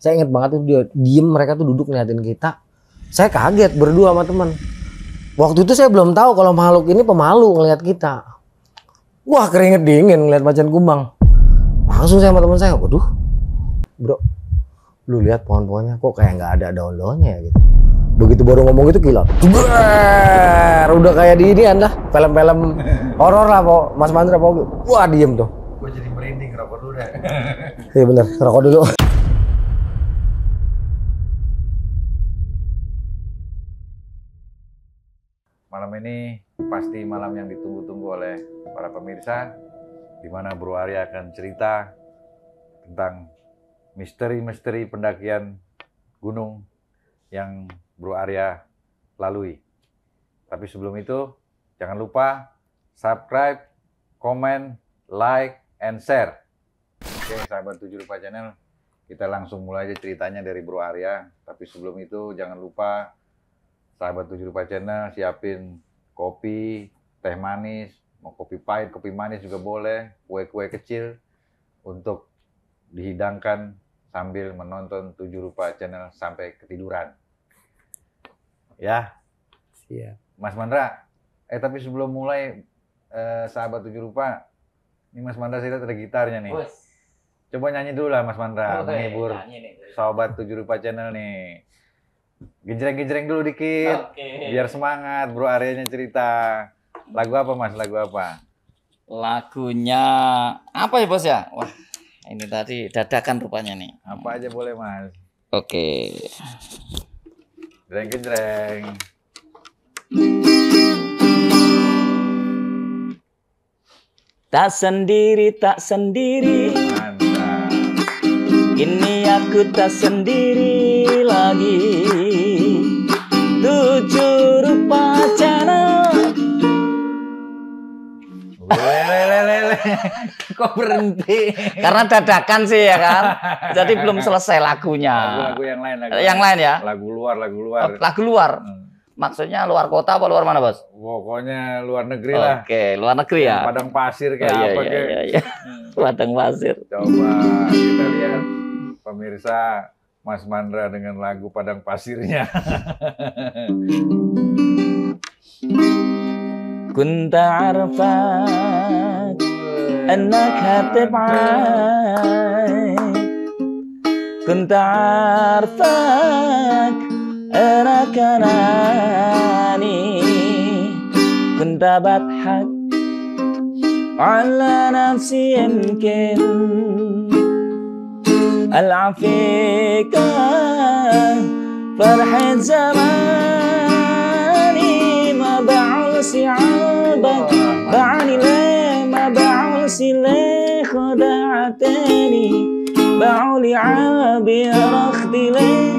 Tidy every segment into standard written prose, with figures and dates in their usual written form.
Saya inget banget tuh dia diem, mereka tuh duduk ngeliatin kita. Saya kaget berdua sama teman. Waktu itu saya belum tahu kalau makhluk ini pemalu ngeliat kita. Wah, keringet dingin ngeliat macan kumbang. Langsung saya sama teman saya, waduh, bro, lu lihat pohon-pohonnya kok kayak nggak ada daun-daunnya ya gitu. Begitu baru ngomong gitu kilat, udah kayak di ini anda film-film horor lah, Mas Mandra, wah diem tuh. Gue jadi merinding, rokok dulu deh. Iya bener, rokok dulu. Malam ini pasti malam yang ditunggu-tunggu oleh para pemirsa, di mana Bro Arya akan cerita tentang misteri-misteri pendakian gunung yang Bro Arya lalui. Tapi sebelum itu, jangan lupa subscribe, komen, like, and share. Oke, sahabat 7 Rupa Channel, kita langsung mulai aja ceritanya dari Bro Arya. Tapi sebelum itu, jangan lupa sahabat 7 Rupa Channel siapin kopi, teh manis, mau kopi pahit, kopi manis juga boleh, kue-kue kecil untuk dihidangkan sambil menonton 7 Rupa Channel sampai ketiduran. Ya, Siap. Mas Mandra. Tapi sebelum mulai, sahabat 7 Rupa, ini Mas Mandra saya lihat ada gitarnya nih. Coba nyanyi dulu lah Mas Mandra, menghibur sahabat 7 Rupa Channel nih. Genjreng-genjreng dulu dikit, biar semangat Bro Aryanya cerita. Lagu apa Mas? Lagu apa? Lagunya apa ya bos ya? Wah, ini tadi dadakan rupanya nih. Apa aja boleh Mas. Oke. Genjreng-genjreng. Tak sendiri, tak sendiri. Mantap. Kini aku tak sendiri lagi. 7 Rupa Channel. Lele. Kok berhenti? Karena dadakan sih ya kan. Jadi belum selesai lagunya. Lagu-lagu yang lain. Yang lain ya? Lagu luar. Lagu luar. Maksudnya luar kota apa luar mana bos? Pokoknya luar negeri lah. Oke, luar negeri ya. Padang pasir kayak apa kayak. Iya. Padang pasir. Coba kita lihat pemirsa Mas Mandra dengan lagu Padang Pasirnya. Kunta arfak annaka tib'ai. Kunta arfak annaka nani. Kunta badhak ala nafsi yamkin العفيك فرحة زماني ما بعوسي عالبك بعاني ليه ما بعوسي ليه خدعتني بعولي عابي رخدي ليه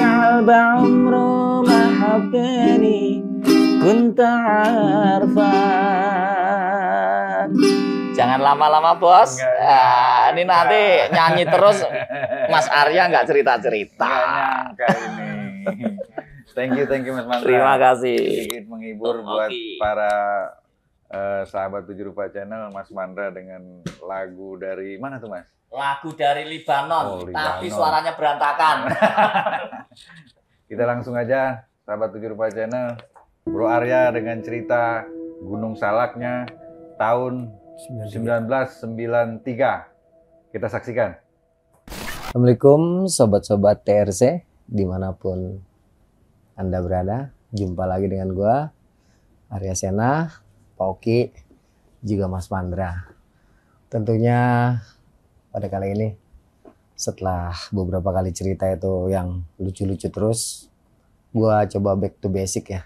عالب عمره ما حبني كنت عارفك. Jangan lama-lama bos. Nah, ini nanti nyanyi terus Mas Arya nggak cerita-cerita. Nggak nyangka ini. Thank you Mas Mandra. Terima kasih. Sedikit menghibur buat para sahabat 7 Rupa Channel, Mas Mandra dengan lagu dari mana tuh Mas? Lagu dari Libanon, Libanon. tapi suaranya berantakan. Kita langsung aja sahabat 7 Rupa Channel, Bro Arya dengan cerita Gunung Salaknya tahun 1993. Kita saksikan. Assalamualaikum sobat-sobat TRC dimanapun Anda berada. Jumpa lagi dengan gua Arya Sena, Pak Oki, juga Mas Mandra. Tentunya pada kali ini setelah beberapa kali cerita itu yang lucu-lucu terus, gua coba back to basic ya.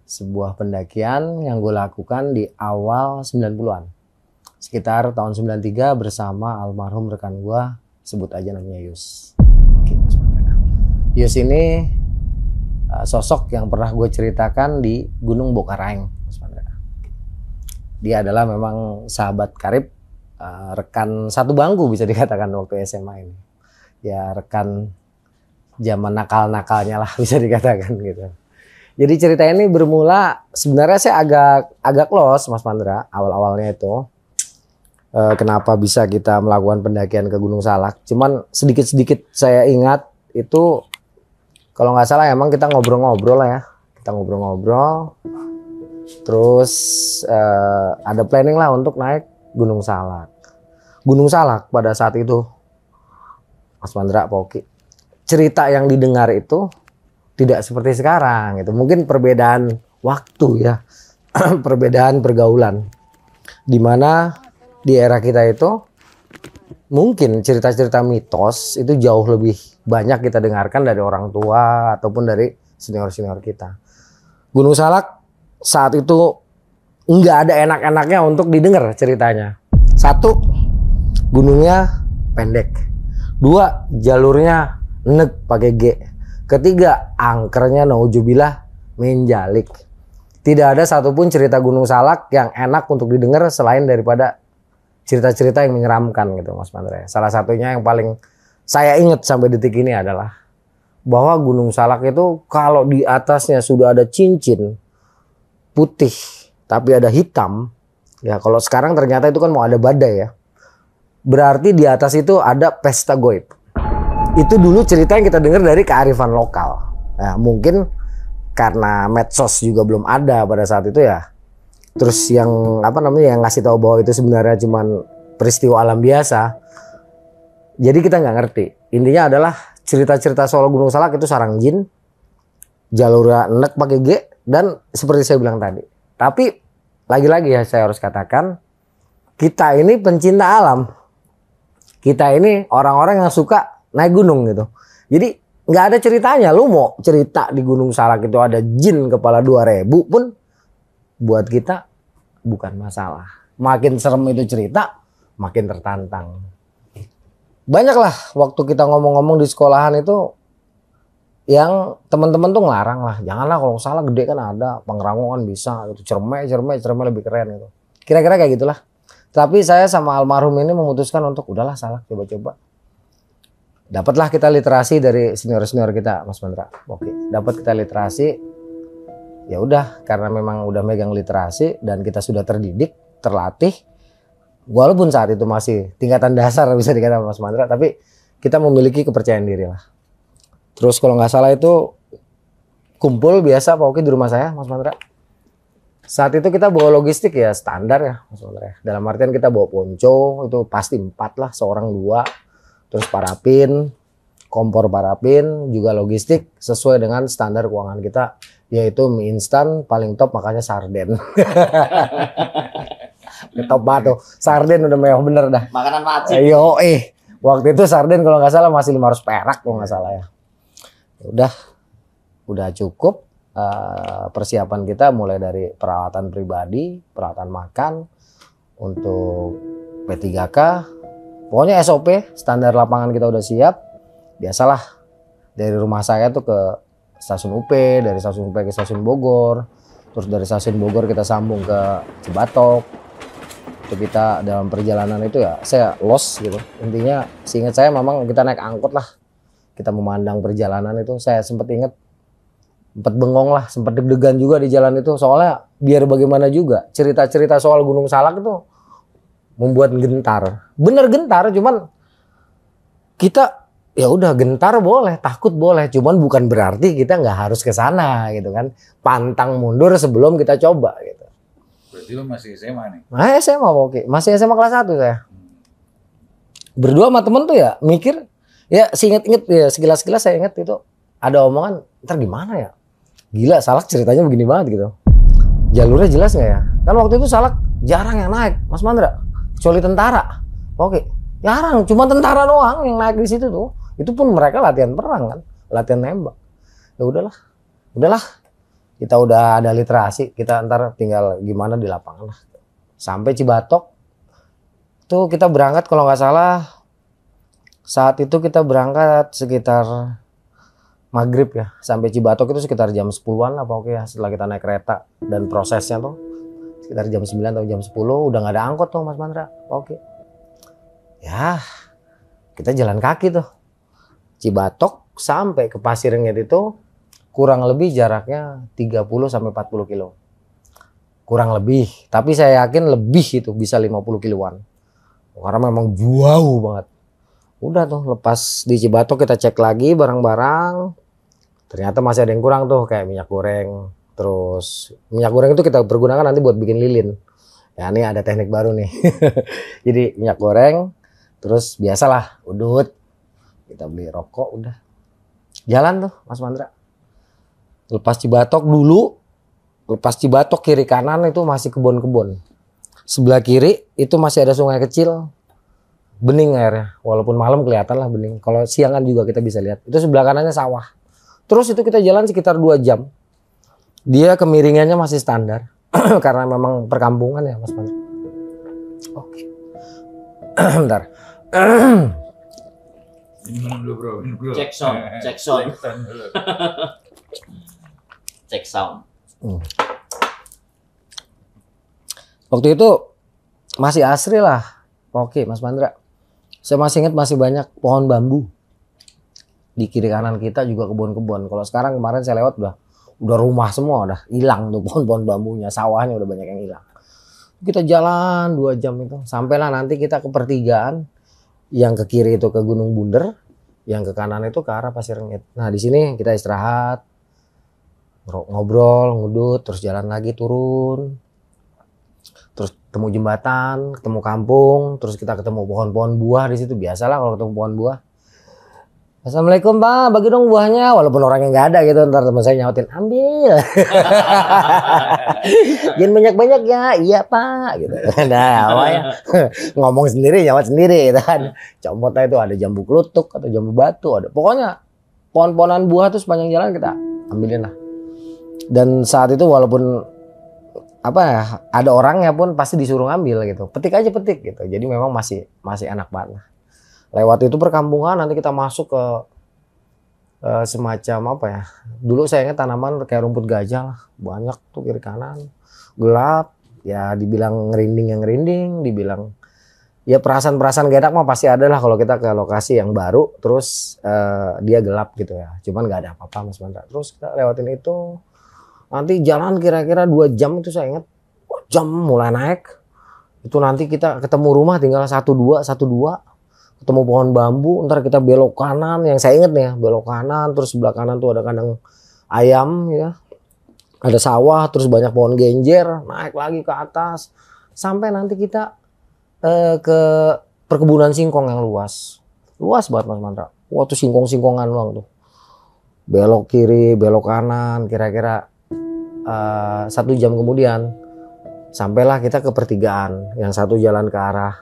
Sebuah pendakian yang gue lakukan di awal 90-an. Sekitar tahun 93 bersama almarhum rekan gua, sebut aja namanya Yus. Oke, Mas Mandra. Yus ini sosok yang pernah gue ceritakan di Gunung Bokaraeng, Mas Mandra. Dia adalah memang sahabat karib, rekan satu bangku bisa dikatakan waktu SMA ini. Ya rekan zaman nakal-nakalnya lah bisa dikatakan gitu. Jadi cerita ini bermula sebenarnya saya agak close Mas Mandra awal-awalnya itu. kenapa bisa kita melakukan pendakian ke Gunung Salak. Cuman sedikit-sedikit saya ingat itu, kalau nggak salah emang kita ngobrol-ngobrol lah ya. Kita ngobrol-ngobrol, terus ada planning lah untuk naik Gunung Salak. Gunung Salak pada saat itu, Mas Mandra, Pak Oki, cerita yang didengar itu tidak seperti sekarang. Itu mungkin perbedaan waktu ya, perbedaan pergaulan. Dimana di era kita itu mungkin cerita-cerita mitos itu jauh lebih banyak kita dengarkan dari orang tua ataupun dari senior-senior kita. Gunung Salak saat itu nggak ada enak-enaknya untuk didengar ceritanya. Satu, gunungnya pendek. Dua, jalurnya enek pakai G. Ketiga, angkernya naujubillah menjalik. Tidak ada satupun cerita Gunung Salak yang enak untuk didengar selain daripada cerita-cerita yang menyeramkan gitu, Mas Mandra. Salah satunya yang paling saya ingat sampai detik ini adalah bahwa Gunung Salak itu kalau di atasnya sudah ada cincin putih tapi ada hitam, ya kalau sekarang ternyata itu kan mau ada badai ya, berarti di atas itu ada pesta goib. Itu dulu cerita yang kita dengar dari kearifan lokal. Nah, mungkin karena medsos juga belum ada pada saat itu ya. Terus yang yang ngasih tahu bahwa itu sebenarnya cuman peristiwa alam biasa. Jadi kita nggak ngerti. Intinya adalah cerita-cerita soal Gunung Salak itu sarang jin, jalurnya enek pakai G, dan seperti saya bilang tadi. Tapi lagi-lagi ya saya harus katakan, kita ini pencinta alam. Kita ini orang-orang yang suka naik gunung gitu. Jadi nggak ada ceritanya. Lu mau cerita di Gunung Salak itu ada jin kepala 2000 pun buat kita bukan masalah. Makin serem itu cerita, makin tertantang. Banyaklah waktu kita ngomong-ngomong di sekolahan itu yang teman-teman tuh ngelarang lah. Janganlah, kalau salah gede kan ada, Pangrango kan bisa gitu. Cermai lebih keren gitu. Kira-kira kayak gitulah. Tapi saya sama almarhum ini memutuskan untuk udahlah Salak, coba-coba. Dapatlah kita literasi dari senior-senior kita, Mas Mandra. Oke, dapat kita literasi. Ya udah, karena memang udah megang literasi dan kita sudah terdidik, terlatih, walaupun saat itu masih tingkatan dasar bisa dikatakan Mas Mandra, tapi kita memiliki kepercayaan diri lah. Terus kalau nggak salah itu kumpul biasa Pak Oki di rumah saya, Mas Mandra. Saat itu kita bawa logistik ya standar ya, Mas Mandra. Dalam artian kita bawa ponco, itu pasti 4 lah, seorang 2. Terus parafin, kompor parafin, juga logistik sesuai dengan standar keuangan kita, yaitu mie instan paling top makanya sarden. Top banget tuh, sarden udah mewah bener dah. Makanan wajib. Waktu itu sarden kalau nggak salah masih 500 perak kalau nggak salah ya. Udah cukup. Persiapan kita mulai dari peralatan pribadi, peralatan makan, untuk P3K, pokoknya SOP standar lapangan kita udah siap. Biasalah dari rumah saya tuh ke stasiun UP, dari stasiun UP ke stasiun Bogor, terus dari stasiun Bogor kita sambung ke Cibatok. Itu kita dalam perjalanan itu ya saya los gitu. Intinya seingat saya memang kita naik angkot lah, kita memandang perjalanan itu saya sempat ingat, sempat bengong lah, sempat deg-degan juga di jalan itu, soalnya biar bagaimana juga cerita-cerita soal Gunung Salak itu membuat gentar. Bener gentar, cuman kita ya udah gentar boleh, takut boleh, cuman bukan berarti kita nggak harus ke sana gitu kan. Pantang mundur sebelum kita coba gitu. Berarti lu masih SMA nih? Nah, SMA oke, masih SMA kelas 1 saya. Berdua sama temen tuh ya mikir, ya seinget-inget ya sekilas-sekilas saya inget itu ada omongan, ntar gimana ya? Gila, Salak ceritanya begini banget gitu. Jalurnya jelas nggak ya? Kan waktu itu Salak jarang yang naik, Mas Mandra. Kecuali tentara. Oke, jarang. Cuma tentara doang yang naik di situ tuh. Itu pun mereka latihan perang kan, latihan nembak. Ya udahlah. Kita udah ada literasi, kita ntar tinggal gimana di lapangan lah. Sampai Cibatok, tuh kita berangkat kalau nggak salah. Saat itu kita berangkat sekitar maghrib ya, sampai Cibatok itu sekitar jam 10-an lah Pak Oki ya, setelah kita naik kereta. Dan prosesnya tuh sekitar jam 9 atau jam 10 udah nggak ada angkot tuh Mas Mandra, Pak Oki. Ya kita jalan kaki tuh Cibatok sampai ke Pasirengit itu kurang lebih jaraknya 30 sampai 40 kilo. Kurang lebih, tapi saya yakin lebih itu bisa 50 kiloan. Karena memang jauh banget. Udah tuh lepas di Cibatok kita cek lagi barang-barang. Ternyata masih ada yang kurang tuh kayak minyak goreng. Terus minyak goreng itu kita pergunakan nanti buat bikin lilin. Ya ini ada teknik baru nih. Jadi minyak goreng. Terus biasalah udut. Kita beli rokok udah. Jalan tuh Mas Mandra. Lepas Cibatok dulu. Lepas Cibatok kiri kanan itu masih kebun-kebun. Sebelah kiri itu masih ada sungai kecil. Bening airnya, walaupun malam kelihatan lah bening. Kalau siangan juga kita bisa lihat. Itu sebelah kanannya sawah. Terus itu kita jalan sekitar 2 jam. Dia kemiringannya masih standar. Karena memang perkampungan ya Mas Mandra. Oke. Bentar. Minum dulu bro, minum dulu. Cek sound, cek sound. Cek sound. Waktu itu masih asri lah. Oke Mas Mandra. Saya masih ingat masih banyak pohon bambu. Di kiri kanan kita juga kebun-kebun. Kalau sekarang kemarin saya lewat udah rumah semua, udah hilang tuh pohon-pohon bambunya, sawahnya udah banyak yang hilang. Kita jalan 2 jam itu, sampailah nanti kita ke pertigaan. Yang ke kiri itu ke Gunung Bunder, yang ke kanan itu ke arah Pasir Rengit. Nah di sini kita istirahat, ngobrol, ngudut, terus jalan lagi turun. Terus ketemu jembatan, ketemu kampung, terus kita ketemu pohon-pohon buah di situ. Biasalah kalau ketemu pohon buah. Assalamualaikum Pak, bagi dong buahnya. Walaupun orangnya nggak ada gitu, ntar teman saya nyautin, ambil. Jangan banyak-banyak ya, iya Pak. Gitu. Nah, awalnya ngomong sendiri, nyaut sendiri gitu kan. Comotnya itu ada jambu kelutuk atau jambu batu, ada. Pokoknya pohon-pohonan buah tuh sepanjang jalan kita ambilin lah. Dan saat itu walaupun apa ya, ada orangnya pun pasti disuruh ngambil gitu. Petik aja petik gitu. Jadi memang masih enak banget. Lewat itu perkampungan nanti kita masuk ke semacam apa ya. Dulu saya ingat tanaman kayak rumput gajah lah. Banyak tuh kiri kanan. Gelap. Ya dibilang ngerinding, dibilang ya perasaan-perasaan gak enak mah pasti ada lah kalau kita ke lokasi yang baru. Terus dia gelap gitu ya. Cuman gak ada apa-apa Mas Mandra. Terus kita lewatin itu. Nanti jalan kira-kira 2 jam itu saya ingat. Jam mulai naik. Itu nanti kita ketemu rumah tinggal 1-2. Ketemu pohon bambu. Ntar kita belok kanan. Yang saya ingat nih ya. Belok kanan. Terus sebelah kanan tuh ada kandang ayam ya. Ada sawah. Terus banyak pohon genjer. Naik lagi ke atas. Sampai nanti kita ke perkebunan singkong yang luas. Luas banget Mas Mandra. Wah tuh singkong-singkongan doang tuh. Belok kiri, belok kanan. Kira-kira 1 jam kemudian sampailah kita ke pertigaan. Yang satu jalan ke arah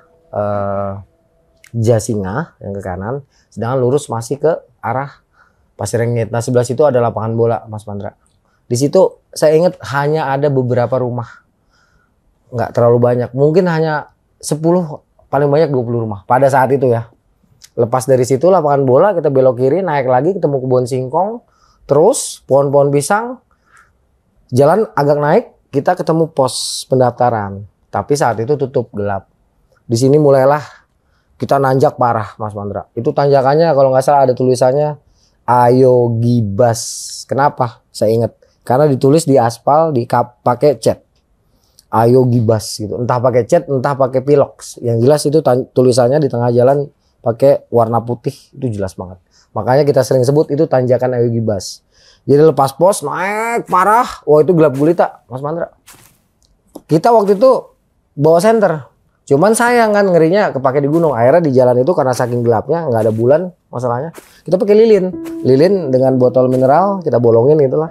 Jasinga yang ke kanan, sedangkan lurus masih ke arah Pasir Rengit. Nah sebelah situ ada lapangan bola Mas Mandra. Di situ saya ingat hanya ada beberapa rumah, nggak terlalu banyak, mungkin hanya 10 paling banyak 20 rumah pada saat itu ya. Lepas dari situ lapangan bola kita belok kiri, naik lagi ketemu kebun singkong, terus pohon-pohon pisang. Jalan agak naik, kita ketemu pos pendaftaran. Tapi saat itu tutup gelap. Di sini mulailah kita nanjak parah Mas Mandra. Itu tanjakannya kalau nggak salah ada tulisannya Ayo Gibas. Kenapa? Saya ingat. Karena ditulis di aspal, pakai cat. Ayo Gibas gitu. Entah pakai cat, entah pakai pilox. Yang jelas itu tulisannya di tengah jalan pakai warna putih. Itu jelas banget. Makanya kita sering sebut itu tanjakan Ayo Gibas. Jadi lepas pos naik parah. Wah itu gelap gulita Mas Mandra. Kita waktu itu bawa senter. Cuman sayang kan ngerinya kepake di gunung. Akhirnya di jalan itu karena saking gelapnya nggak ada bulan masalahnya. Kita pakai lilin. Lilin dengan botol mineral kita bolongin gitu lah.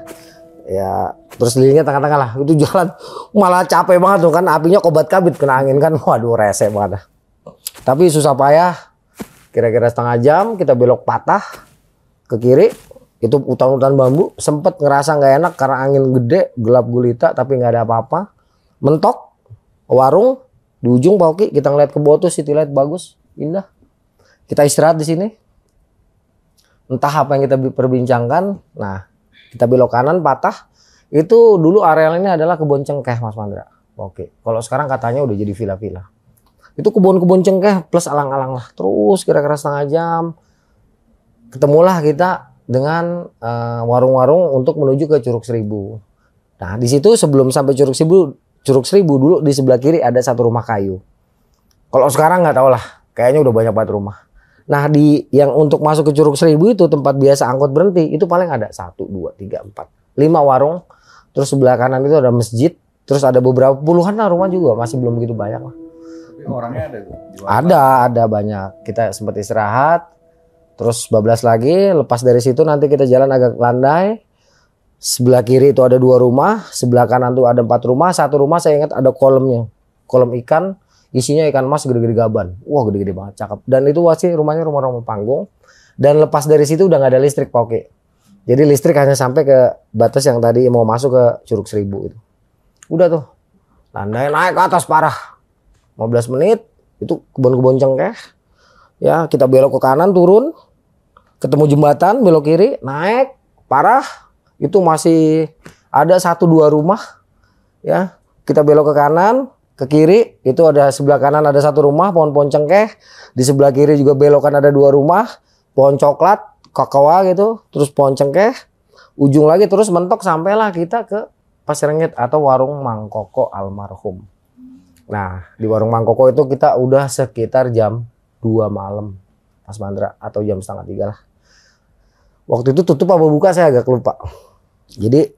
Ya terus lilinnya tengah-tengah lah. Itu jalan malah capek banget tuh kan. Apinya kobat kabit kena angin kan. Waduh rese banget. Tapi susah payah. Kira-kira setengah jam kita belok patah ke kiri. Itu hutan-hutan bambu, sempet ngerasa nggak enak karena angin gede, gelap gulita, tapi nggak ada apa-apa. Mentok, warung di ujung Pak Oki, kita ngeliat ke bawah tuh city light bagus, indah. Kita istirahat di sini. Entah apa yang kita perbincangkan. Nah, kita belok kanan patah. Itu dulu areal ini adalah kebun cengkeh Mas Mandra. Oke, kalau sekarang katanya udah jadi villa-villa. Itu kebun-kebun cengkeh plus alang-alang lah. Terus kira-kira setengah jam ketemulah kita dengan warung-warung untuk menuju ke Curug Seribu. Nah di situ sebelum sampai Curug Seribu dulu di sebelah kiri ada satu rumah kayu. Kalau sekarang nggak tahu lah, kayaknya udah banyak banget rumah. Nah di yang untuk masuk ke Curug Seribu itu tempat biasa angkot berhenti itu paling ada 1, 2, 3, 4, 5 warung. Terus sebelah kanan itu ada masjid. Terus ada beberapa puluhan lah rumah juga, masih belum begitu banyak lah. Tapi orangnya ada tuh. Ada banyak. Kita sempat istirahat. Terus bablas lagi, lepas dari situ nanti kita jalan agak landai. Sebelah kiri itu ada 2 rumah, sebelah kanan tuh ada 4 rumah. Satu rumah saya ingat ada kolamnya. Kolam ikan, isinya ikan mas gede-gede gaban. Wah gede-gede banget, cakep. Dan itu masih rumahnya rumah-rumah panggung. Dan lepas dari situ udah nggak ada listrik Pak Oki. Jadi listrik hanya sampai ke batas yang tadi mau masuk ke Curug Seribu itu. Udah tuh, landai naik ke atas parah. 15 menit, itu kebun-kebun cengkeh. Ya, kita belok ke kanan, turun. Ketemu jembatan, belok kiri, naik, parah. Itu masih ada 1-2 rumah. Ya, kita belok ke kanan, ke kiri. Itu ada sebelah kanan ada 1 rumah, pohon-pohon cengkeh. Di sebelah kiri juga belokan ada 2 rumah. Pohon coklat, kakawa gitu. Terus pohon cengkeh. Ujung lagi terus mentok sampailah kita ke Pasir Rengit atau warung Mang Koko almarhum. Nah di warung Mang Koko itu kita udah sekitar jam 2 malam Mas Mandra atau jam setengah 3 lah. Waktu itu tutup apa buka saya agak lupa. Jadi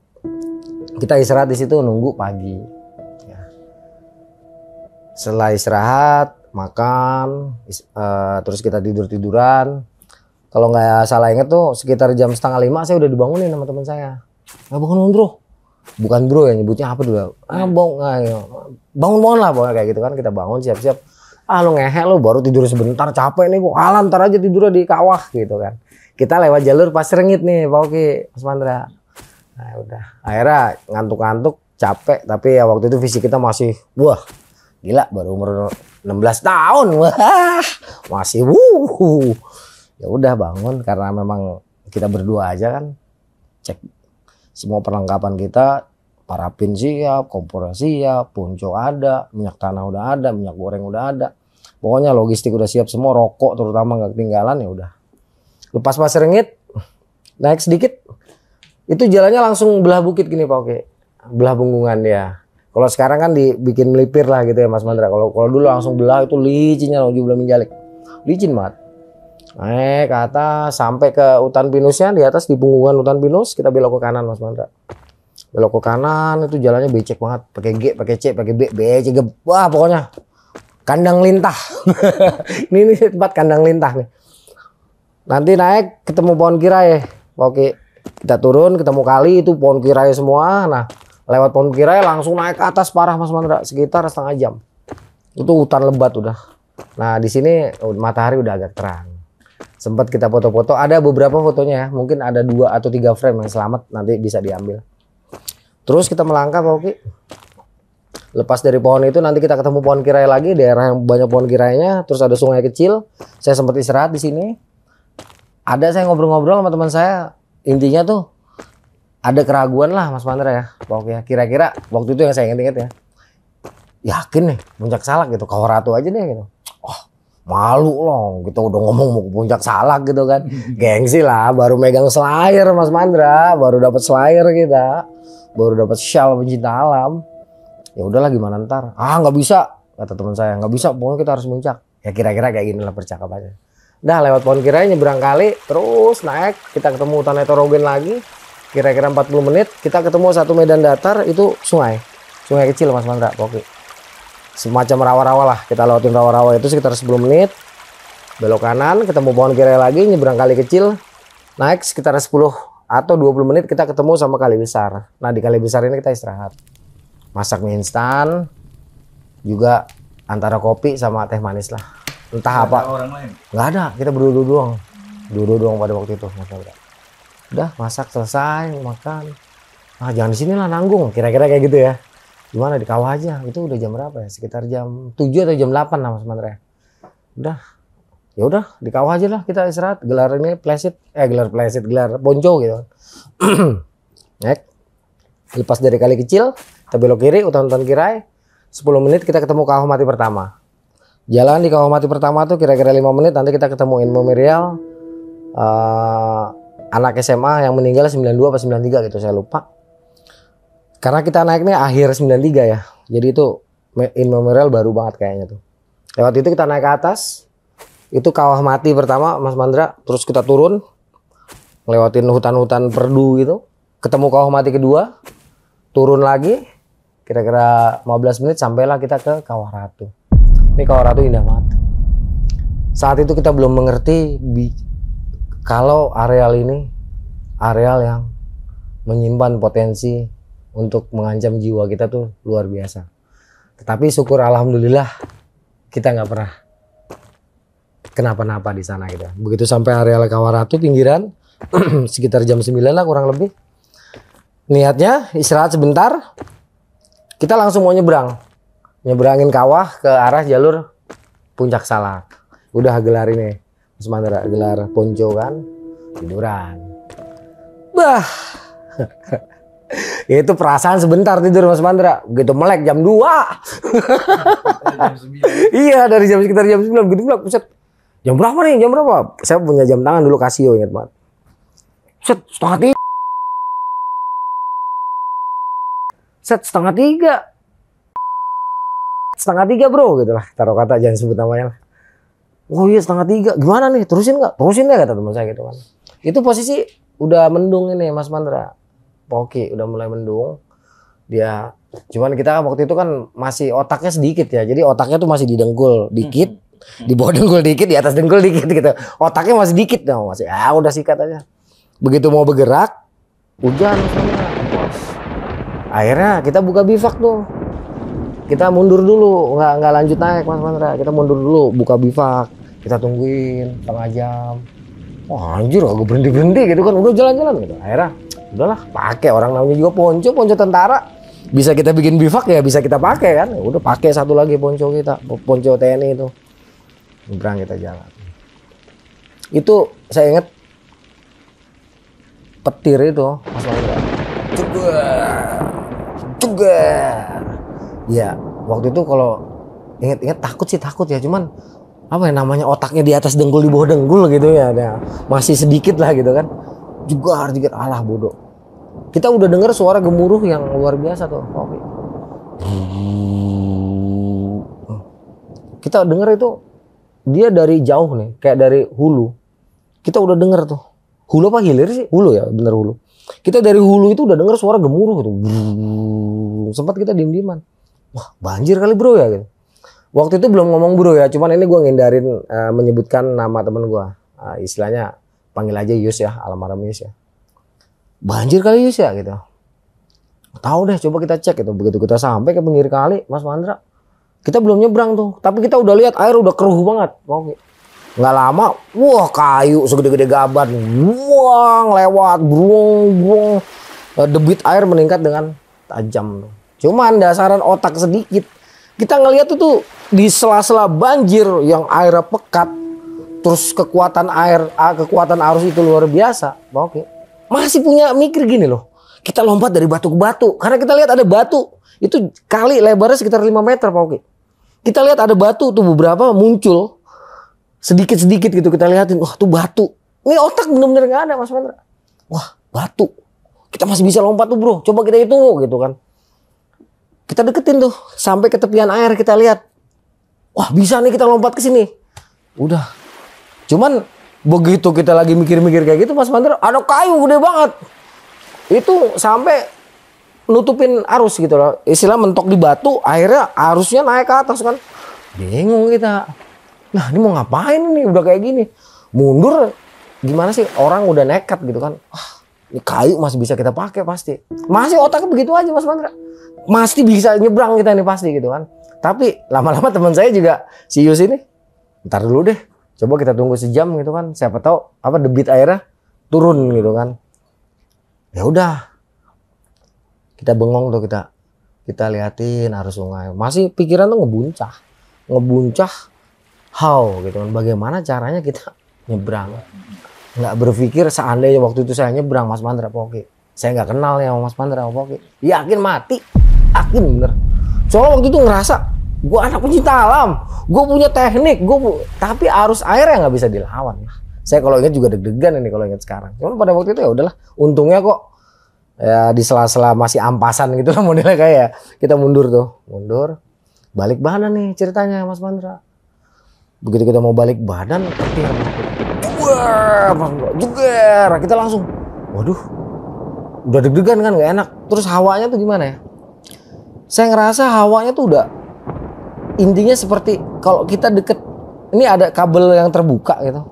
kita istirahat di situ nunggu pagi. Ya. Setelah istirahat makan terus kita tiduran. Kalau nggak salah ingat tuh sekitar jam setengah 5 saya udah dibangunin sama teman saya. Nggak bangun bro. Bukan bro ya nyebutnya apa dulu? Bangun lah pokoknya kayak gitu kan, kita bangun siap-siap. Lu ngehe lu baru tidur sebentar capek nih gua. Ntar aja tidurnya di kawah gitu kan. Kita lewat jalur Pasir Rengit nih Pak Oki, Mas Mandra. Nah udah akhirnya ngantuk-ngantuk capek tapi ya waktu itu fisik kita masih wah gila baru umur 16 tahun wah masih ya udah bangun karena memang kita berdua aja kan cek semua perlengkapan kita, parafin siap, kompor siap, ponco ada, minyak tanah udah ada, minyak goreng udah ada. Pokoknya logistik udah siap semua, rokok terutama nggak ketinggalan ya udah. Lepas Pasir Rengit, naik sedikit, itu jalannya langsung belah bukit gini Pak Oke, belah punggungan ya. Kalau sekarang kan dibikin melipir lah gitu ya Mas Mandra. Kalau dulu langsung belah itu licinnya menuju belah menjalik, licin banget. Naik ke atas sampai ke hutan pinusnya, di atas di punggungan hutan pinus kita belok ke kanan Mas Mandra. Belok ke kanan itu jalannya becek banget, pakai G, pakai C, pakai B, becek, wah pokoknya kandang lintah. ini tempat kandang lintah nih. Nanti naik ketemu pohon kirai, oke kita turun ketemu kali itu pohon kirai semua. Nah lewat pohon kirai langsung naik ke atas parah Mas Mandra, sekitar setengah jam. Itu hutan lebat udah. Nah di sini matahari udah agak terang. Sempat kita foto-foto, ada beberapa fotonya ya, mungkin ada 2 atau 3 frame yang selamat nanti bisa diambil. Terus kita melangkah Pak Oki. Lepas dari pohon itu nanti kita ketemu pohon kirai lagi, daerah yang banyak pohon kirainya, terus ada sungai kecil. Saya sempat istirahat di sini. Ada saya ngobrol-ngobrol sama teman saya, intinya tuh ada keraguan lah Mas Mandra ya, Pak Oki ya. Kira-kira waktu itu yang saya ingat-ingat ya. Yakin nih Puncak Salak gitu, Kawah Ratu aja deh gitu. Malu loh, kita udah ngomong mau ke Puncak Salak gitu kan. Gengsi lah, baru megang Slayer Mas Mandra, baru dapat Slayer kita. Baru dapat shawl pencinta alam. Ya udahlah gimana ntar. Nggak bisa, kata teman saya, nggak bisa, pokoknya kita harus puncak. Ya kira-kira kayak gini lah percakapannya. Udah lewat pohon kirai nyebrang kali, terus naik, kita ketemu hutan heterogen lagi. Kira-kira 40 menit, kita ketemu satu medan datar, itu sungai. Sungai kecil Mas Mandra, oke. Semacam rawa-rawa lah, kita lewatin rawa-rawa itu sekitar 10 menit. Belok kanan, ketemu pohon kirai lagi, nyebrang kali kecil. Naik sekitar 10 atau 20 menit kita ketemu sama kali besar. Nah di kali besar ini kita istirahat. Masak mie instan, juga antara kopi sama teh manis lah. Entah apa. Ada orang lain? Nggak ada, kita berdua doang. Berdua doang pada waktu itu. Udah masak selesai, makan. Jangan di sini lah nanggung, kira-kira kayak gitu ya. Gimana di kawah aja, itu udah jam berapa ya? Sekitar jam 7 atau jam 8 lah Mas Mandra. Udah, ya udah di kawah aja lah kita istirahat. Gelar ini gelar ponco gitu. Naik, lepas dari kali kecil, kita belok kiri, hutan-hutan kirai. 10 menit kita ketemu kawah mati pertama. Jalan di kawah mati pertama tuh kira-kira 5 menit, nanti kita ketemuin memorial anak SMA yang meninggal 92 atau 93 gitu, saya lupa. Karena kita naiknya akhir 93 ya. Jadi itu in memorial baru banget kayaknya tuh. Lewat itu kita naik ke atas. Itu kawah mati pertama Mas Mandra. Terus kita turun, ngelewatin hutan-hutan perdu gitu. Ketemu kawah mati kedua, turun lagi. Kira-kira 15 menit sampailah kita ke Kawah Ratu. Ini Kawah Ratu indah banget. Saat itu kita belum mengerti kalau areal ini areal yang menyimpan potensi untuk mengancam jiwa kita tuh luar biasa. Tetapi syukur alhamdulillah kita nggak pernah kenapa-napa di sana gitu. Begitu sampai areal Kawah Ratu pinggiran sekitar jam 9 lah kurang lebih. Niatnya istirahat sebentar. Kita langsung mau nyebrangin kawah ke arah jalur Puncak Salak. Udah gelar ini Mas Mandra, gelar ponco kan, tiduran. Bah. Itu perasaan sebentar tidur Mas Mandra. Begitu melek jam 2. Jam 9. Iya, dari sekitar jam 9 begitu melek. Buset. Jam berapa nih? Jam berapa? Saya punya jam tangan dulu Casio, ingat banget. Set, setengah 3. Set, setengah 3. Setengah 3 bro, gitu lah. Taruh kata, jangan sebut namanya. Oh iya setengah 3. Gimana nih? Terusin nggak? Terusin deh kata teman saya gitu kan. Itu posisi udah mendung ini Mas Mandra. Poki udah mulai mendung. Dia, cuman kita waktu itu kan masih otaknya sedikit ya. Jadi otaknya tuh masih di dengkul dikit. Di bawah dengkul dikit, di atas dengkul dikit gitu. Otaknya masih dikit dong, masih udah sikat aja. Begitu mau bergerak, hujan misalnya. Akhirnya kita buka bivak tuh. Kita mundur dulu, nggak lanjut naik Mas Mandra. Kita mundur dulu, buka bivak. Kita tungguin setengah jam. Wah anjir, aku berhenti gitu kan. Udah jalan-jalan gitu. Akhirnya udahlah, pakai, orang namanya juga ponco tentara. Bisa kita bikin bivak ya, bisa kita pakai kan. Udah pakai satu lagi ponco kita, ponco TNI itu. Nyebrang kita jalan. Itu saya ingat petir itu Mas Mandra. Juga. Ya waktu itu kalau ingat takut ya, cuman apa ya namanya, otaknya di atas dengkul di bawah dengkul gitu ya, masih sedikit lah gitu kan. Juga alah bodoh. Kita udah dengar suara gemuruh yang luar biasa tuh. Oke. Kita dengar itu dia dari jauh nih, kayak dari hulu. Kita udah denger tuh. Hulu apa hilir sih? Hulu ya, bener hulu. Kita dari hulu itu udah denger suara gemuruh gitu. Sempat kita diem-dieman. Wah banjir kali bro ya gitu. Waktu itu belum ngomong bro ya, cuman ini gue ngindarin menyebutkan nama temen gue. Istilahnya panggil aja Yus ya, almarhum Yus ya. Banjir kali Yus ya gitu. Tahu deh, coba kita cek gitu. Begitu kita sampai ke pinggir kali Mas Mandra, kita belum nyebrang tuh, tapi kita udah lihat air udah keruh banget. Oke. Nggak lama, wah kayu segede-gede gaban, wah lewat, brung, debit air meningkat dengan tajam. Cuman dasaran otak sedikit, kita ngelihat itu di sela-sela banjir yang airnya pekat, terus kekuatan arus itu luar biasa. Oke. Masih punya mikir gini loh, kita lompat dari batu ke batu, karena kita lihat ada batu itu kali lebarnya sekitar 5 meter Pak Oki. Kita lihat ada batu tuh beberapa muncul sedikit-sedikit gitu, kita lihatin, wah tuh batu. Ini otak bener-bener gak ada Mas Mandra. Wah batu, kita masih bisa lompat tuh bro, coba kita hitung gitu kan. Kita deketin tuh sampai ke tepian air, kita lihat, wah bisa nih kita lompat ke sini. Udah, cuman begitu kita lagi mikir-mikir kayak gitu Mas Mandra, ada kayu gede banget. Itu sampai nutupin arus gitu loh. Istilah mentok di batu, akhirnya arusnya naik ke atas kan. Bingung kita. Nah ini mau ngapain nih udah kayak gini. Mundur gimana sih, orang udah nekat gitu kan. Ini kayu masih bisa kita pakai pasti. Masih otaknya begitu aja Mas Mandra. Masih bisa nyebrang kita nih pasti gitu kan. Tapi lama-lama teman saya juga si Yus ini, ntar dulu deh, coba kita tunggu sejam gitu kan. Siapa tahu apa debit airnya turun gitu kan. Ya udah. Kita bengong tuh, kita liatin arus sungai. Masih pikiran tuh ngebuncah how gitu kan. Bagaimana caranya kita nyebrang. Nggak berpikir seandainya waktu itu saya nyebrang Mas Mandra Poki. Saya nggak kenal ya sama Mas Mandra Poki. Yakin mati. Yakin bener. Soalnya waktu itu ngerasa gue anak pencinta alam. Gue punya teknik. Tapi arus air yang nggak bisa dilawan. Saya kalau ingat juga deg-degan ini kalau ingat sekarang. Cuman pada waktu itu ya udahlah. Untungnya kok ya di sela-sela masih ampasan gitu lah modelnya, kayak kita mundur balik mana nih ceritanya Mas Mandra. Begitu kita mau balik badan, petir. Wah, jeger. Kita langsung, waduh, udah deg-degan kan, nggak enak. Terus hawanya tuh gimana ya? Saya ngerasa hawanya tuh udah, intinya seperti kalau kita deket, ini ada kabel yang terbuka gitu.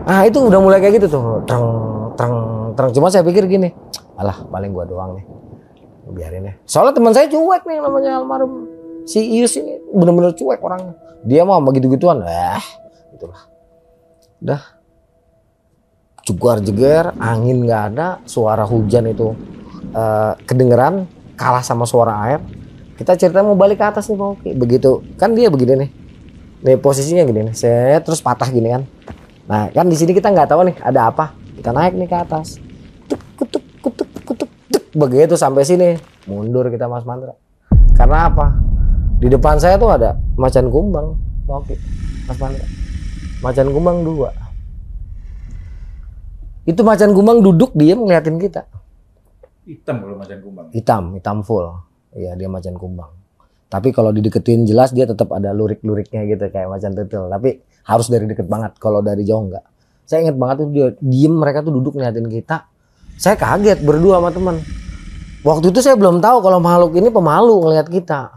Nah itu udah mulai kayak gitu tuh, terang. Cuma saya pikir gini, alah paling gua doang nih, biarin ya. Soalnya teman saya cuek nih, namanya almarhum si Ius ini, bener-bener cuek orangnya. Dia mah begitu-gituan, itulah. Udah, jegar, angin nggak ada, suara hujan itu kedengeran, kalah sama suara air. Kita cerita mau balik ke atas nih Pak Oki. Begitu, kan dia begini nih, nih posisinya gini nih, saya terus patah gini kan. Nah kan di sini kita nggak tahu nih ada apa. Kita naik nih ke atas, kutuk, begitu sampai sini mundur kita Mas Mandra. Karena apa? Di depan saya tuh ada macan kumbang, oke, Mas Mandra. Macan kumbang 2. Itu macan kumbang duduk diem ngeliatin kita. Hitam kalau macan kumbang. Hitam full. Iya dia macan kumbang. Tapi kalau dideketin jelas dia tetap ada lurik-luriknya gitu kayak macan tutul. Tapi harus dari deket banget. Kalau dari jauh enggak. Saya ingat banget tuh dia diem, mereka tuh duduk ngeliatin kita. Saya kaget berdua sama teman. Waktu itu saya belum tahu kalau makhluk ini pemalu ngeliat kita.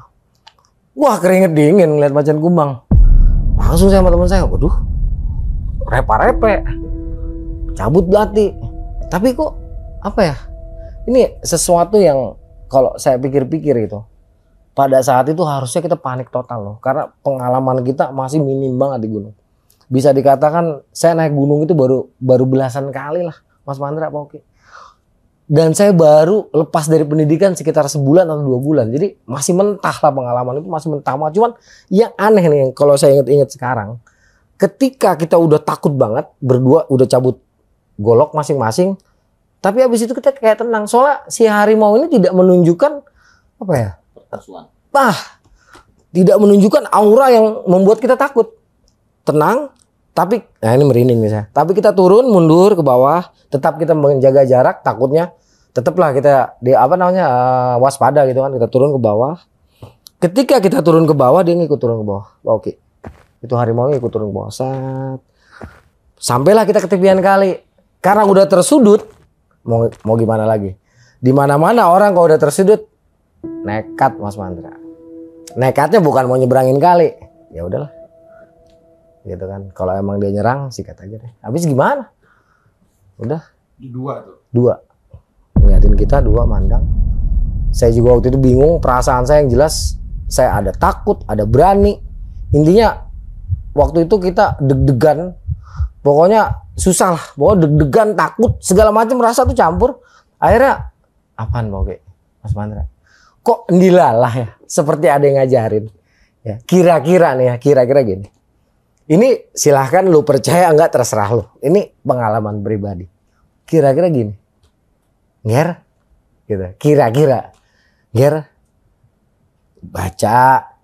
Wah keringet dingin ngeliat macan kumbang. Langsung saya sama teman saya, waduh, repa-repe, cabut belati. Tapi kok apa ya? Ini sesuatu yang kalau saya pikir-pikir gitu. Pada saat itu harusnya kita panik total loh, karena pengalaman kita masih minim banget di gunung. Bisa dikatakan saya naik gunung itu baru belasan kali lah, Mas Mandra, Pak Oki. Dan saya baru lepas dari pendidikan sekitar sebulan atau 2 bulan. Jadi masih mentah lah pengalaman itu, masih mentah. Cuman yang aneh nih kalau saya ingat-ingat sekarang. Ketika kita udah takut banget, berdua udah cabut golok masing-masing. Tapi habis itu kita kayak tenang. Soalnya si harimau ini tidak menunjukkan apa ya? Persuan. Tidak menunjukkan aura yang membuat kita takut. Tenang. Tapi, nah ini merinding misalnya. Tapi kita turun, mundur ke bawah, tetap kita menjaga jarak, takutnya tetaplah kita waspada gitu kan, kita turun ke bawah. Ketika kita turun ke bawah, dia ngikut turun ke bawah. Oke. Itu harimau ikut turun ke bawah. Sampailah kita ke tepian kali. Karena udah tersudut, mau gimana lagi? Di mana-mana orang kalau udah tersudut nekat Mas Mandra. Nekatnya bukan mau nyebrangin kali. Ya udahlah. Gitu kan. Kalau emang dia nyerang sikat aja deh. Habis gimana? Udah. 2 Ngeliatin kita 2 mandang. Saya juga waktu itu bingung, perasaan saya yang jelas saya ada takut, ada berani. Intinya waktu itu kita deg-degan. Pokoknya susah lah. Pokoknya deg-degan, takut, segala macam rasa tuh campur. Akhirnya apaan Boge? Mas Mandra? Kok ndilalah ya? Seperti ada yang ngajarin. Ya, kira-kira nih ya, kira-kira gini. Ini silahkan lu percaya enggak terserah lu. Ini pengalaman pribadi. Kira-kira gini. Nger, gitu. Kira-kira. Nger, baca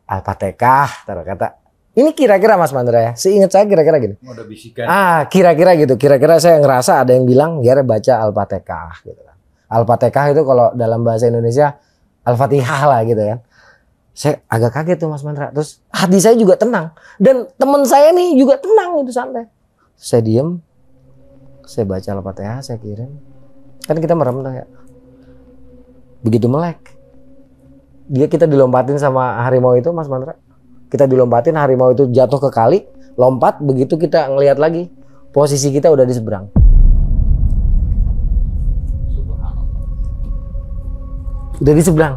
Al-Fatihah, taruh kata. Ini kira-kira Mas Mandra ya. Seingat saya kira-kira gini. Ada bisikan. Kira-kira gitu. Kira-kira saya ngerasa ada yang bilang Nger baca Al-Fatihah gitu kan. Al-Fatihah itu kalau dalam bahasa Indonesia Al-Fatihah lah gitu kan. Saya agak kaget tuh Mas Mandra. Terus hati saya juga tenang. Dan teman saya nih juga tenang gitu santai. Saya diem. Saya baca Al-Fatihah, saya kirim. Kan kita merem tuh ya. Begitu melek. Kita dilompatin sama harimau itu Mas Mandra. Kita dilompatin, harimau itu jatuh ke kali. Lompat, begitu kita ngelihat lagi. Posisi kita udah di seberang. Udah di seberang.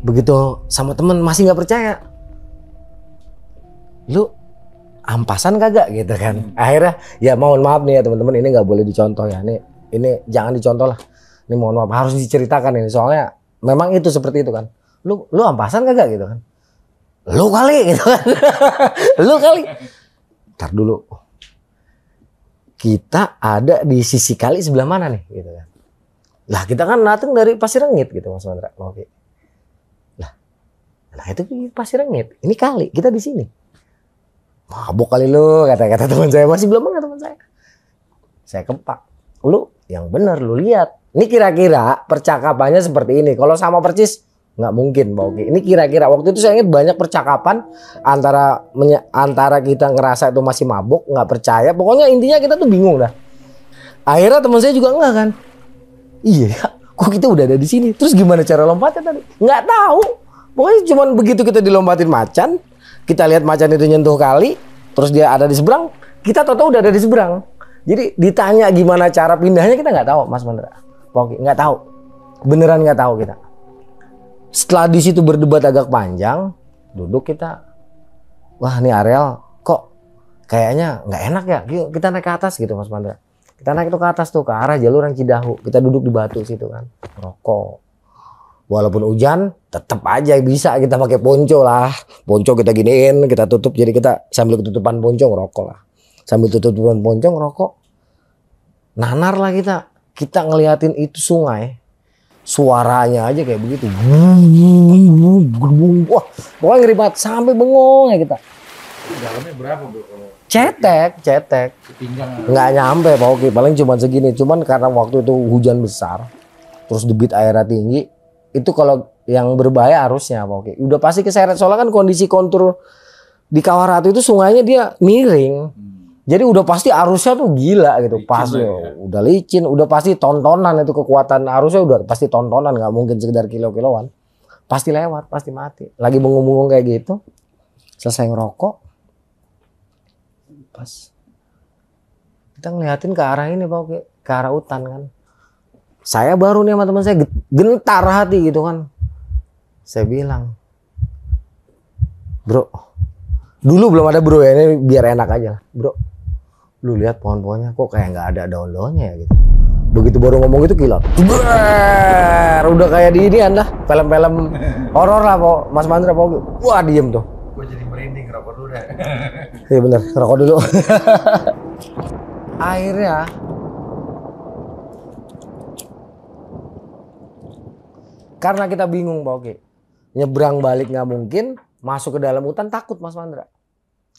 Begitu sama temen masih nggak percaya, lu ampasan kagak gitu kan. Akhirnya ya mohon maaf nih ya teman-teman, ini nggak boleh dicontoh ya, ini jangan dicontoh lah, ini mohon maaf harus diceritakan ini soalnya memang itu seperti itu kan. Lu ampasan kagak gitu kan, lu kali gitu kan. Lu kali, ntar dulu kita ada di sisi kali sebelah mana nih gitu kan. Lah kita kan datang dari Pasirengit gitu Mas Mandra. Oke. Nah itu Pasirengit, ini kali, kita di sini. Mabok kali lu, kata teman saya, masih belum banget teman saya. Saya kepak, lu yang bener lu lihat. Ini kira-kira percakapannya seperti ini. Kalau sama percis, Nggak mungkin Pak Oki. Ini kira-kira waktu itu saya ingat banyak percakapan antara kita ngerasa itu masih mabuk, nggak percaya. Pokoknya intinya kita tuh bingung dah. Akhirnya teman saya juga enggak kan. Iya, kok kita udah ada di sini. Terus gimana cara lompatnya tadi? Nggak tahu. Pokoknya cuman begitu kita dilompatin macan, kita lihat macan itu nyentuh kali, terus dia ada di seberang, kita tahu udah ada di seberang. Jadi ditanya gimana cara pindahnya kita nggak tahu, Mas Mandra. Pokoknya nggak tahu, beneran nggak tahu kita. Setelah di situ berdebat agak panjang, duduk kita, wah ini Ariel kok kayaknya nggak enak ya, yuk kita naik ke atas gitu Mas Mandra. Kita naik itu ke atas tuh ke arah jalur yang Cidahu, kita duduk di batu situ kan, rokok. Walaupun hujan, tetap aja bisa kita pakai ponco lah, ponco kita giniin, kita tutup, jadi kita sambil ketutupan ponco ngerokok lah. Sambil tutupan ponco ngerokok, nanar lah kita ngeliatin itu sungai, suaranya aja kayak begitu, wah pokoknya ngeri banget sampai bengong ya kita. Dalamnya berapa bro kalau? Cetek, Pinggang. nggak nyampe Pak Oki, paling cuma segini. Cuman karena waktu itu hujan besar, terus debit airnya tinggi, itu kalau yang berbahaya arusnya Pak Oki. Udah pasti keseret soalnya kan kondisi kontur di Kawaratu itu sungainya dia miring. Jadi udah pasti arusnya tuh gila gitu, pasti ya. Udah licin, udah pasti tontonan itu kekuatan arusnya udah pasti tontonan, nggak mungkin sekedar kilo-kiloan. Pasti lewat, pasti mati. Lagi bengong-bengong kayak gitu, selesai ngerokok, pas kita ngeliatin ke arah ini Pak Oki, ke arah hutan kan. Saya baru nih sama teman saya gentar hati gitu kan. Saya bilang, bro, dulu belum ada bro ya, ini biar enak aja lah. Bro, lu lihat pohon-pohonnya kok kayak nggak ada daun-daunnya ya gitu. Begitu baru ngomong itu kilat. Udah kayak di ini anda film-film horor lah Pak Mas Mandra Pak Oki. Wah diem tuh. Gue jadi merinding, ngerokok dulu deh. Iya bener, rokok dulu. Akhirnya karena kita bingung Pak Oki, nyebrang balik nggak mungkin, masuk ke dalam hutan takut Mas Mandra.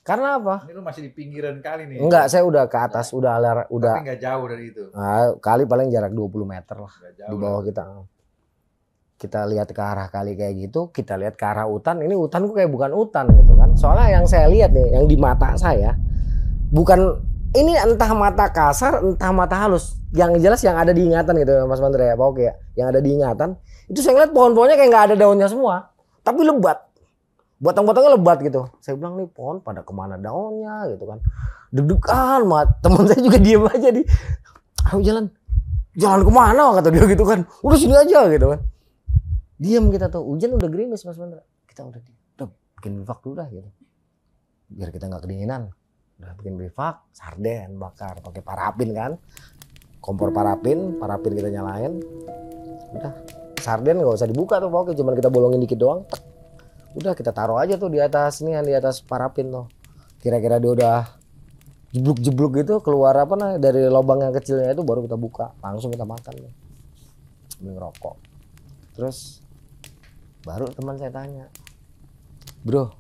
Karena apa? Ini lu masih di pinggiran kali nih. Enggak, saya udah ke atas, udah. Tapi nggak jauh dari itu. Nah, kali paling jarak 20 meter lah di bawah Lah. kita. Kita lihat ke arah kali kayak gitu, kita lihat ke arah hutan. Ini hutan kok kayak bukan hutan gitu kan. Soalnya yang saya lihat nih, yang di mata saya, bukan ini entah mata kasar, entah mata halus. Yang jelas yang ada di ingatan gitu Mas Mandra ya Pak Oki ya. Yang ada di ingatan, itu saya lihat pohon-pohonnya kayak nggak ada daunnya semua. Tapi lebat. Batang-batangnya lebat gitu. Saya bilang nih pohon pada kemana daunnya gitu kan. Deg-degan banget. Teman saya juga diem aja di. Ayo jalan kemana kata dia gitu kan. Udah sini aja gitu kan. Diam kita tuh. Hujan udah gerimis Mas Mandra. Kita udah bikin bivak dulu dah gitu. Biar kita nggak kedinginan. Udah bikin bivak, sarden bakar pakai parafin kan. Kompor parafin kita nyalain. Udah sarden nggak usah dibuka tuh pokoknya cuman kita bolongin dikit doang. Udah kita taruh aja tuh di atas nih, di atas parafin tuh. Kira-kira dia udah jebluk-jebluk gitu keluar apa nah dari lubang yang kecilnya itu baru kita buka, langsung kita makan nih. Sambil ngerokok. Terus baru teman saya tanya, bro,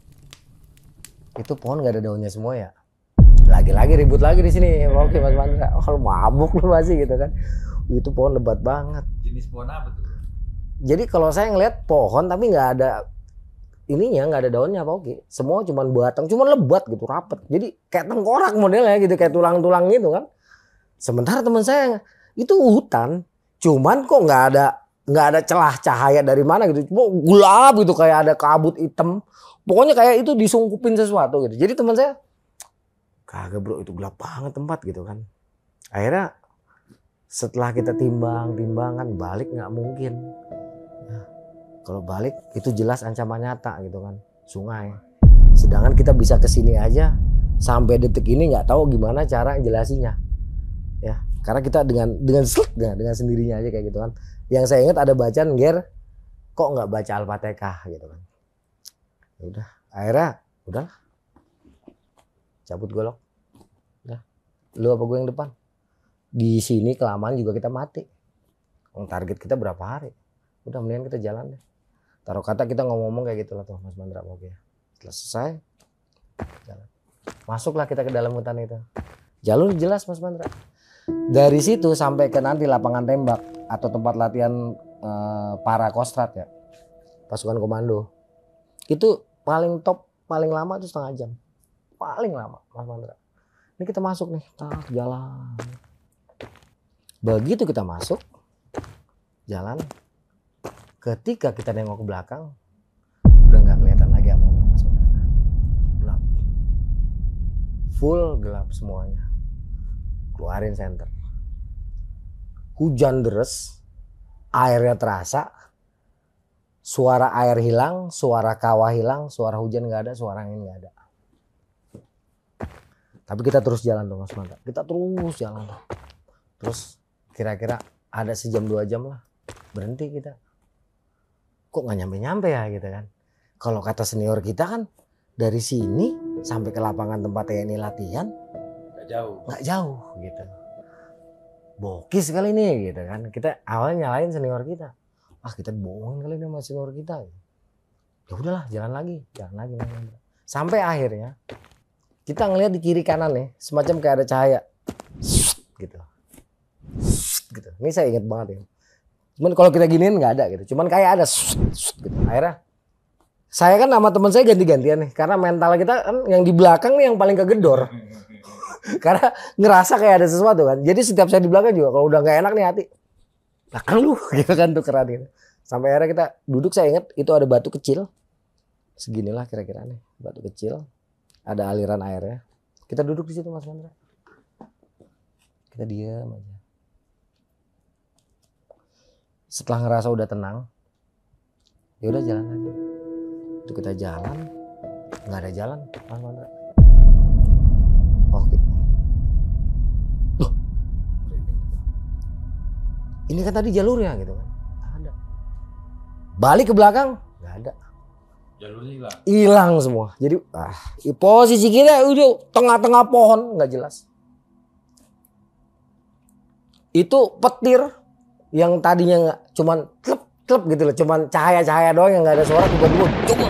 itu pohon nggak ada daunnya semua ya? Lagi-lagi ribut lagi di sini. Oke Mas Mandra, oh mabuk lu masih gitu kan? Itu pohon lebat banget. Jenis pohon apa tuh? Jadi kalau saya ngeliat pohon tapi nggak ada ininya, nggak ada daunnya Pak Oki. Semua cuman batang, cuman lebat gitu, rapet. Jadi kayak tengkorak modelnya gitu, kayak tulang-tulang gitu kan. Sementara teman saya itu hutan, cuman kok nggak ada celah cahaya dari mana gitu. Cuma gelap gitu, kayak ada kabut hitam. Pokoknya kayak itu disungkupin sesuatu gitu. Jadi teman saya, kagak bro, itu gelap banget tempat gitu kan. Akhirnya setelah kita timbang-timbangan, balik nggak mungkin. Kalau balik itu jelas ancaman nyata gitu kan, sungai. Sedangkan kita bisa kesini aja sampai detik ini nggak tahu gimana cara jelasinnya, ya. Karena kita dengan sendirinya aja kayak gitu kan. Yang saya ingat ada bacaan Ger, kok nggak baca Al-Fatihah gitu kan. Ya udah, akhirnya udahlah, cabut golok. Udah, lu apa gue yang depan? Di sini kelamaan juga kita mati. Target kita berapa hari? Udah mendingan kita jalan deh. Taruh kata kita ngomong kayak gitu lah tuh Mas Mandra oke. Setelah selesai jalan. Masuklah kita ke dalam hutan itu. Jalur jelas Mas Mandra. Dari situ sampai ke nanti lapangan tembak atau tempat latihan para kostrat ya. pasukan komando. Itu paling top, paling lama itu setengah jam. Paling lama, Mas Mandra. Ini kita masuk nih, tak jalan. Begitu kita masuk, jalan. Ketika kita nengok ke belakang, udah nggak kelihatan lagi apa-apa, Mas Mandra. Gelap. Full gelap semuanya. Keluarin senter. Hujan deras, airnya terasa. Suara air hilang, suara kawah hilang, suara hujan nggak ada, suara angin nggak ada. Tapi kita terus jalan tuh Mas Mandra. Kita terus jalan. Terus kira-kira ada sejam 2 jam lah. Berhenti kita. Kok nggak nyampe-nyampe ya gitu kan. Kalau kata senior kita kan dari sini sampai ke lapangan tempat TNI latihan. Nggak jauh gitu. Bokis kali ini gitu kan. Kita awalnya nyalain senior kita. Kita bohongin kali ini sama senior kita. Ya udahlah, jalan lagi. Sampai akhirnya kita ngelihat di kiri kanan nih, semacam kayak ada cahaya. Gitu. Gitu. Ini saya ingat banget ya. Cuman kalau kita giniin nggak ada gitu. Cuman kayak ada gitu. Akhirnya saya kan sama teman saya ganti-gantian nih, karena mental kita kan yang di belakang nih yang paling kegedor. Karena ngerasa kayak ada sesuatu kan. Jadi setiap saya di belakang juga kalau udah nggak enak nih hati. Belakang lu gitu kan tuh keran gitu. Sampai akhirnya kita duduk, saya ingat itu ada batu kecil. Seginilah kira-kira nih, batu kecil. Ada aliran airnya. Kita duduk di situ Mas Mandra. Kita diam aja. Setelah ngerasa udah tenang, ya udah jalan lagi. Itu kita jalan, nggak ada jalan Mas Mandra. Oke. Loh, ini kan tadi jalurnya gitu kan. Nggak ada. Balik ke belakang, nggak ada. Jalurnya hilang. Hilang semua. Jadi posisi kita udah tengah-tengah pohon, nggak jelas. Itu petir yang tadinya nggak, cuman klep gitu loh, cuman cahaya-cahaya doang yang nggak ada suara, tiba-tiba coba.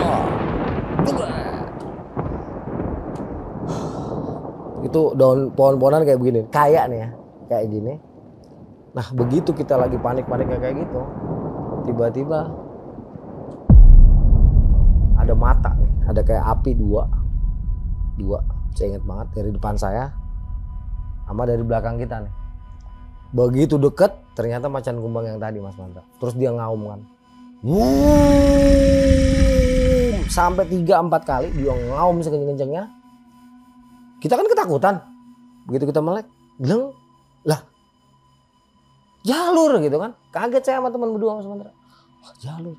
Itu daun pohon-pohonan kayak begini, kayak nih ya, kayak gini. Nah begitu kita lagi panik-paniknya kayak gitu, tiba-tiba ada mata nih, ada kayak api dua, saya ingat banget dari depan saya, sama dari belakang kita nih. Begitu deket, ternyata macan kumbang yang tadi Mas Mandra. Terus dia ngaum kan, sampai 3-4 kali dia ngaum sekenceng-kencengnya. Kita kan ketakutan, begitu kita melek, gleng, lah jalur gitu kan. Kaget saya sama teman berdua Mas Mandra. Wah, jalur.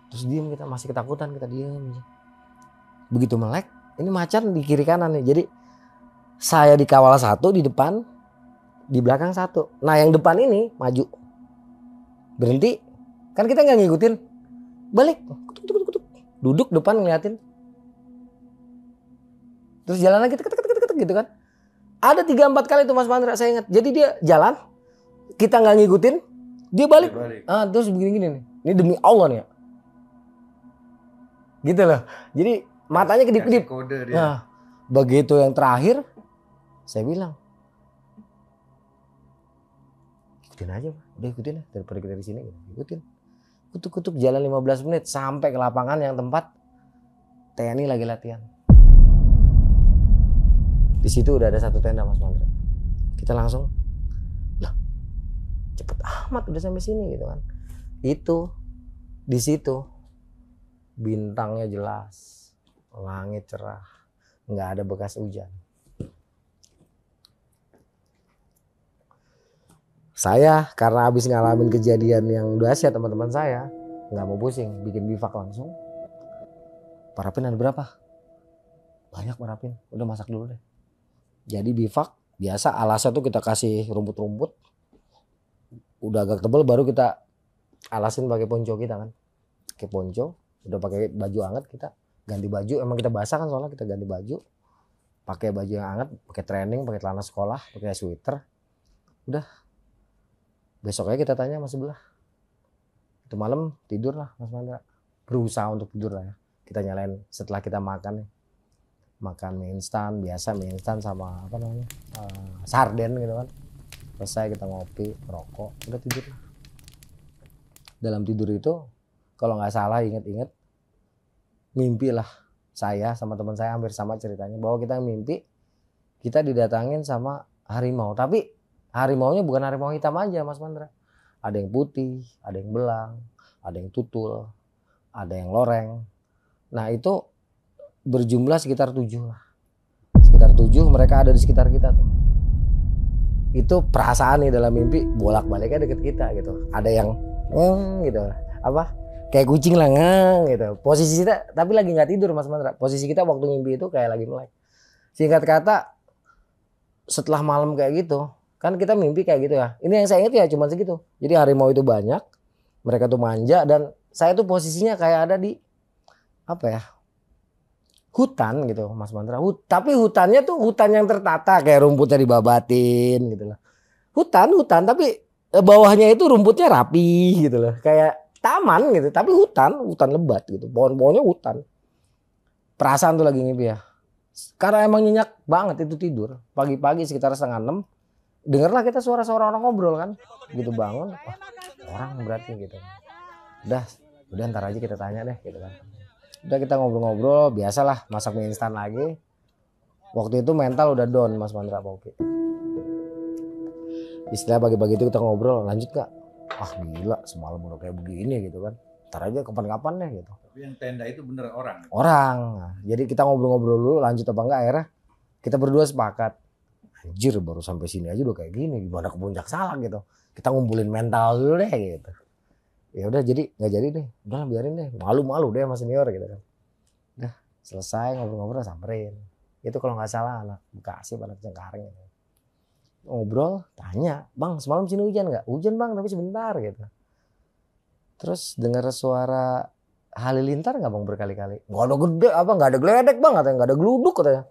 Terus diem, kita masih ketakutan, kita diem aja. Begitu melek, ini macan di kiri kanan nih. Jadi saya dikawal satu di depan, di belakang satu. Nah yang depan ini maju, berhenti, kan kita nggak ngikutin, balik, kutuk. Duduk depan ngeliatin. Terus jalan lagi gitu kan. Ada 3-4 kali tuh Mas Mandra, saya ingat. Jadi dia jalan, kita nggak ngikutin, dia balik. Terus begini-gini nih. Ini demi Allah nih ya. Gitu loh. Jadi matanya kedip-kedip. Nah, begitu yang terakhir, saya bilang, ikutin aja, udah ikutin ya, daripada kita di sini, ikutin. Kutuk-kutuk jalan 15 menit sampai ke lapangan yang tempat TNI lagi latihan. Di situ udah ada satu tenda Mas Mandra. Kita langsung, lah, cepet amat udah sampai sini gitu kan. Itu di situ bintangnya jelas, langit cerah, nggak ada bekas hujan. Saya karena habis ngalamin kejadian yang dahsyat teman-teman saya, nggak mau pusing, bikin bivak langsung. Parafin ada berapa? Banyak parafin, udah masak dulu deh. Jadi bivak biasa alasnya tuh kita kasih rumput-rumput, udah agak tebal baru kita alasin pakai ponco kita kan, pakai ponco, udah pakai baju hangat kita ganti baju, emang kita basah kan soalnya, kita ganti baju, pakai baju yang hangat, pakai training, pakai celana sekolah, pakai sweater, udah. Besoknya kita tanya sama sebelah. Itu malam tidur lah Mas Mandra. Berusaha untuk tidur lah ya. Kita nyalain setelah kita makan nih. Makan mie instan, biasa mie instan sama apa namanya, sarden gitu kan. Selesai kita ngopi, rokok, udah tidur lah. Dalam tidur itu kalau nggak salah inget-inget, mimpi lah saya sama teman saya hampir sama ceritanya, bahwa kita mimpi kita didatangin sama harimau, tapi harimaunya bukan harimau hitam aja Mas Mandra, ada yang putih, ada yang belang, ada yang tutul, ada yang loreng. Nah itu berjumlah sekitar 7 lah, sekitar 7 mereka ada di sekitar kita tuh. Itu perasaan nih dalam mimpi bolak-baliknya deket kita gitu, ada yang gitu apa kayak kucing lah gitu. Posisi kita tapi lagi nggak tidur Mas Mandra. Posisi kita waktu mimpi itu kayak lagi melek. Singkat kata setelah malam kayak gitu kan kita mimpi kayak gitu ya. Ini yang saya ingat ya cuman segitu. Jadi harimau itu banyak, mereka tuh manja dan saya tuh posisinya kayak ada di apa ya? Hutan gitu Mas Mandra. Tapi hutannya tuh hutan yang tertata kayak rumputnya dibabatin gitu loh. Hutan tapi bawahnya itu rumputnya rapi gitu loh. Kayak taman gitu, tapi hutan lebat gitu. Pohon-pohonnya hutan. Perasaan tuh lagi ngimpi ya. Karena emang nyenyak banget itu tidur. Pagi-pagi sekitar 5:30 dengarlah kita suara-suara orang ngobrol kan. Gitu bangun. Wah, orang berarti gitu. Udah ntar aja kita tanya deh gitu kan. Udah kita ngobrol-ngobrol, biasalah masak mie instan lagi. Waktu itu mental udah down Mas Mandra Pauki. Istilah pagi-pagi itu kita ngobrol, lanjut gak? Ah gila semalam udah kayak begini gitu kan. Ntar aja kapan-kapan deh gitu. Tapi yang tenda itu bener orang? Orang. Nah, jadi kita ngobrol-ngobrol dulu lanjut apa enggak, akhirnya kita berdua sepakat. Anjir baru sampai sini aja udah kayak gini, gimana ke puncak Salak gitu. Kita ngumpulin mental dulu deh gitu. Ya udah jadi nggak jadi deh, udah biarin deh, malu-malu deh sama senior gitu kan. Udah selesai ngobrol-ngobrol samperin. Itu kalau nggak salah anak Bekasi anak Cengkareng gitu. Ngobrol tanya, bang semalam sini hujan nggak? Hujan bang tapi sebentar gitu. Terus dengar suara halilintar nggak bang berkali-kali? Nggak ada gede apa nggak ada geledek bang katanya, nggak ada geluduk katanya.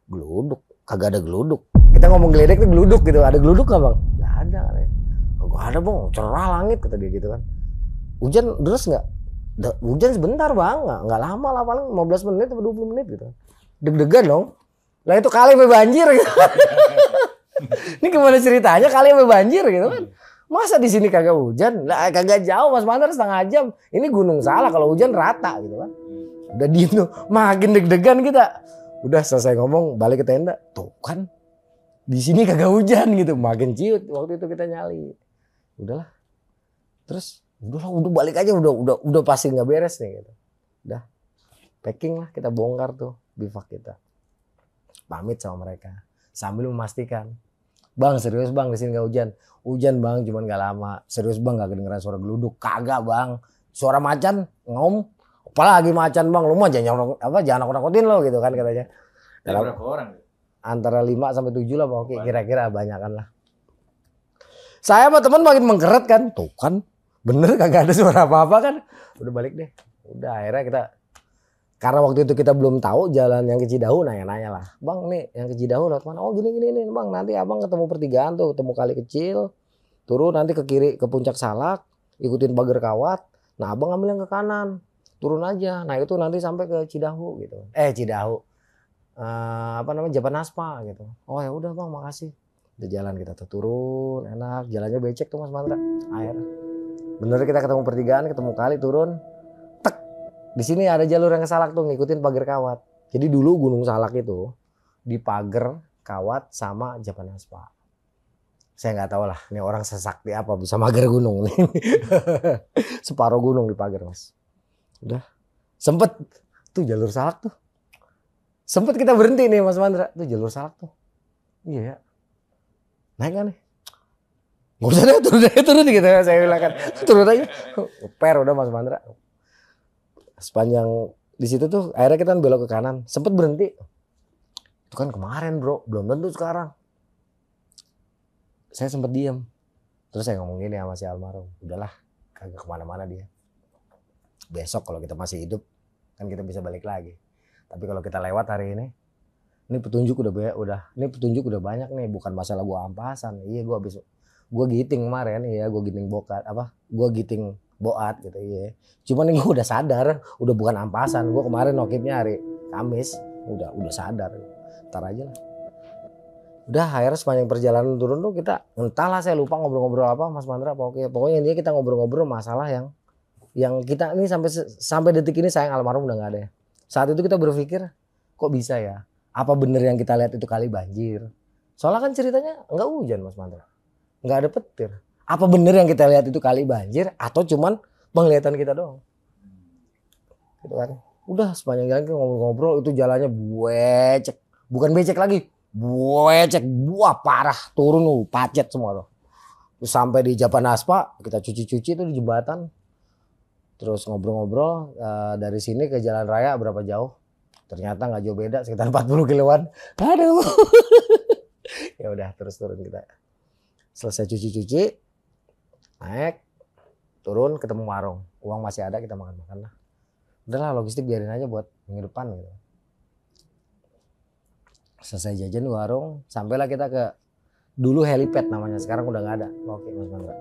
Geluduk kagak ada geluduk. Kita ngomong geledek tuh geluduk gitu, ada geluduk nggak bang? Nggak ada katanya. Nggak ada bang, cerah langit kata dia gitu kan. Hujan deras nggak? Hujan sebentar bang, nggak lama lah paling 15 menit atau 20 menit gitu. Deg-degan dong. Lah itu kali sampai banjir gitu. Ini gimana ceritanya kali sampai banjir gitu kan? Masa di sini kagak hujan? Lah kagak jauh Mas Mandra setengah jam. Ini Gunung Salak kalau hujan rata gitu kan. Udah diem tuh, makin deg-degan kita. Udah selesai ngomong balik ke tenda. Tuh kan di sini kagak hujan gitu. Makin ciut waktu itu kita nyali. Udahlah. Terus udah balik aja udah pasti nggak beres nih gitu. Udah packing lah kita bongkar tuh bivak kita. Pamit sama mereka sambil memastikan, bang serius bang di sini nggak hujan. Hujan bang cuman nggak lama. Serius bang nggak kedengeran suara geluduk? Kagak bang. Suara macan ngom. Apalagi macan bang, lu mah jangan nakut-nakutin lo gitu kan katanya. Berapa orang? Antara 5 sampai 7 lah pokoknya kira-kira banyakan lah. Saya sama teman makin menggeret kan, tuh kan bener kagak ada suara apa-apa kan. Udah balik deh. Udah akhirnya kita, karena waktu itu kita belum tahu jalan yang ke Cidahu, nanya-nanya lah. Bang nih yang ke Cidahu lewat mana? Oh gini nih bang, nanti abang ketemu pertigaan tuh, ketemu kali kecil. Turun nanti ke kiri ke puncak Salak, ikutin pagar kawat. Nah abang ambil yang ke kanan. Turun aja, nah itu nanti sampai ke Cidahu gitu. Cidahu, Japanaspa gitu. Oh ya udah bang, makasih. Udah jalan kita tuh turun, enak, jalannya becek tuh Mas Mandra. Air, bener kita ketemu pertigaan, ketemu kali turun, tek. Di sini ada jalur yang ke Salak tuh, ngikutin pagar kawat. Jadi dulu Gunung Salak itu di pagar kawat sama Japanaspa. Saya nggak tahu lah, ini orang sesakti apa bisa magar gunung nih. Separuh gunung di pagar Mas. Udah sempet tuh jalur Salak tuh, sempet kita berhenti nih Mas Mandra tuh jalur Salak tuh. Iya ya, naik kan nih, nggak usah deh turun gitu ya saya bilang kan, turun aja. Per udah Mas Mandra. Sepanjang di situ tuh akhirnya kita belok ke kanan, sempet berhenti. Itu kan kemarin bro, belum tentu sekarang. Saya sempet diem, terus saya ngomong gini sama si almarhum, udahlah kagak kemana-mana dia. Besok kalau kita masih hidup kan kita bisa balik lagi. Tapi kalau kita lewat hari ini petunjuk ini petunjuk udah banyak nih, bukan masalah gua ampasan. Iya gua giting kemarin, iya gua giting gua giting boat gitu iya. Cuman ini gua udah sadar, udah bukan ampasan. Gua kemarin nokipnya hari Kamis, udah sadar. Ntar aja lah. Udah akhirnya sepanjang perjalanan turun tuh kita entahlah saya lupa ngobrol-ngobrol apa Mas Mandra. Pokoknya intinya kita ngobrol-ngobrol masalah yang yang kita ini sampai detik ini sayang almarhum udah nggak ada ya. Saat itu kita berpikir kok bisa ya? Apa bener yang kita lihat itu kali banjir? Soalnya kan ceritanya nggak hujan Mas Mantra, nggak ada petir. Apa bener yang kita lihat itu kali banjir atau cuman penglihatan kita doang? Gitu kan? Udah sepanjang jalan kita ngobrol-ngobrol itu jalannya becek, bukan becek lagi, becek, wah parah, turun pacet semua tuh. Terus sampai di Japan Aspa kita cuci-cuci itu di jembatan. Terus ngobrol-ngobrol dari sini ke jalan raya berapa jauh? Ternyata nggak jauh beda, sekitar 40 kiloan. Aduh. Ya udah terus turun kita. Selesai cuci-cuci, naik, turun ketemu warung. Uang masih ada kita makan-makan lah. Udahlah logistik biarin aja buat minggu depan gitu. Selesai jajan di warung, sampailah kita ke dulu helipad namanya, sekarang udah nggak ada. Oke Mas Mandra.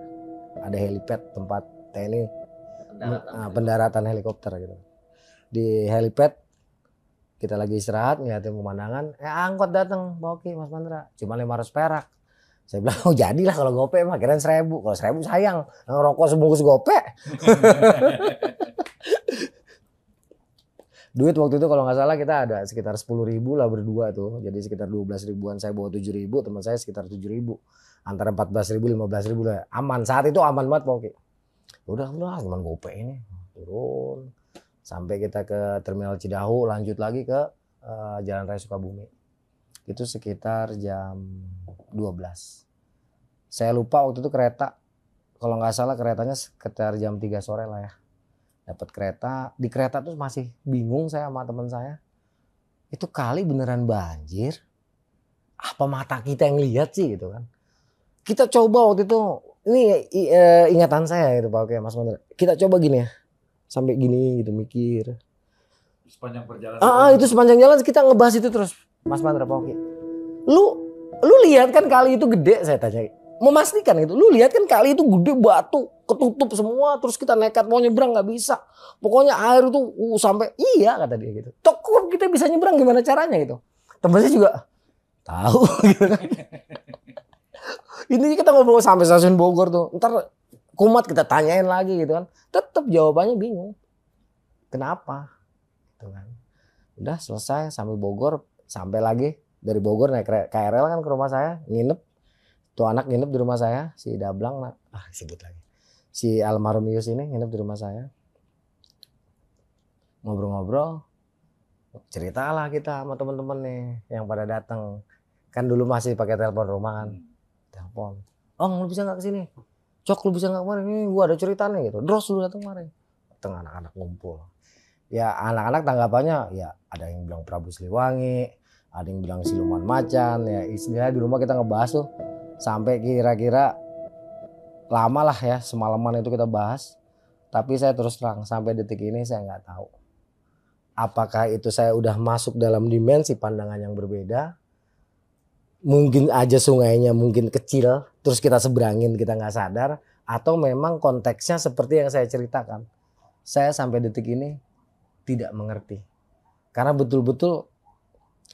Ada helipad tempat TNI pendaratan helikopter gitu. Di helipad kita lagi istirahat ngeliatin pemandangan, angkot datang, oke Mas Mandra, cuma 500 perak. Saya bilang, oh jadilah kalau gope mah kirain 1.000. Kalau 1.000 sayang, ngerokok sebungkus gope. Duit waktu itu kalau nggak salah kita ada sekitar 10.000 lah berdua tuh. Jadi sekitar 12 ribuan, saya bawa 7.000, teman saya sekitar 7.000. Antara 14.000, 15.000 lah. Aman, saat itu aman banget pokoknya. Udah cuman gope ini. Turun. Sampai kita ke Terminal Cidahu, lanjut lagi ke Jalan Raya Sukabumi. Itu sekitar jam 12. Saya lupa waktu itu kereta. Kalau nggak salah keretanya sekitar jam 3 sore lah ya. Dapat kereta, di kereta tuh masih bingung saya sama teman saya. Itu kali beneran banjir? Apa mata kita yang lihat sih gitu kan? Kita coba waktu itu, ini ingatan saya gitu Pak, oke Mas Mandra. Kita coba gini ya, sampai gini gitu mikir. Sepanjang perjalanan. Itu sepanjang jalan kita ngebahas itu terus, Mas Mandra Pak, oke. Lu lihat kan kali itu gede, saya tanya. Memastikan gitu, lu lihat kan kali itu gede, batu ketutup semua, terus kita nekat mau nyebrang nggak bisa, pokoknya air itu sampai iya kata dia gitu. Kok kita bisa nyebrang gimana caranya gitu? Temen saya juga tahu gitu kan. Ini kita ngobrol sampai stasiun Bogor tuh, ntar kumat kita tanyain lagi gitu kan, tetap jawabannya bingung. Kenapa? Gitu kan. Udah selesai sampai Bogor, sampai lagi dari Bogor naik KRL kan ke rumah saya, nginep. Tuh anak nginep di rumah saya, si Dablang, sebut lagi. Si almarhum Yus ini nginep di rumah saya. Ngobrol-ngobrol, ceritalah kita sama teman-teman nih yang pada datang. Kan dulu masih pakai telepon rumah kan. Telepon. Lu bisa nggak kesini? Cok lu bisa nggak kemarin? Ini gua ada cerita nih gitu. Dros lu datang kemarin. Datang anak-anak ngumpul. Ya anak-anak tanggapannya ya ada yang bilang Prabu Siliwangi, ada yang bilang siluman macan. Ya istilahnya di rumah kita ngebahas tuh. Sampai kira-kira lama lah ya, semalaman itu kita bahas. Tapi saya terus terang sampai detik ini saya nggak tahu. Apakah itu saya udah masuk dalam dimensi pandangan yang berbeda. Mungkin aja sungainya mungkin kecil, terus kita seberangin kita nggak sadar. Atau memang konteksnya seperti yang saya ceritakan. Saya sampai detik ini tidak mengerti. Karena betul-betul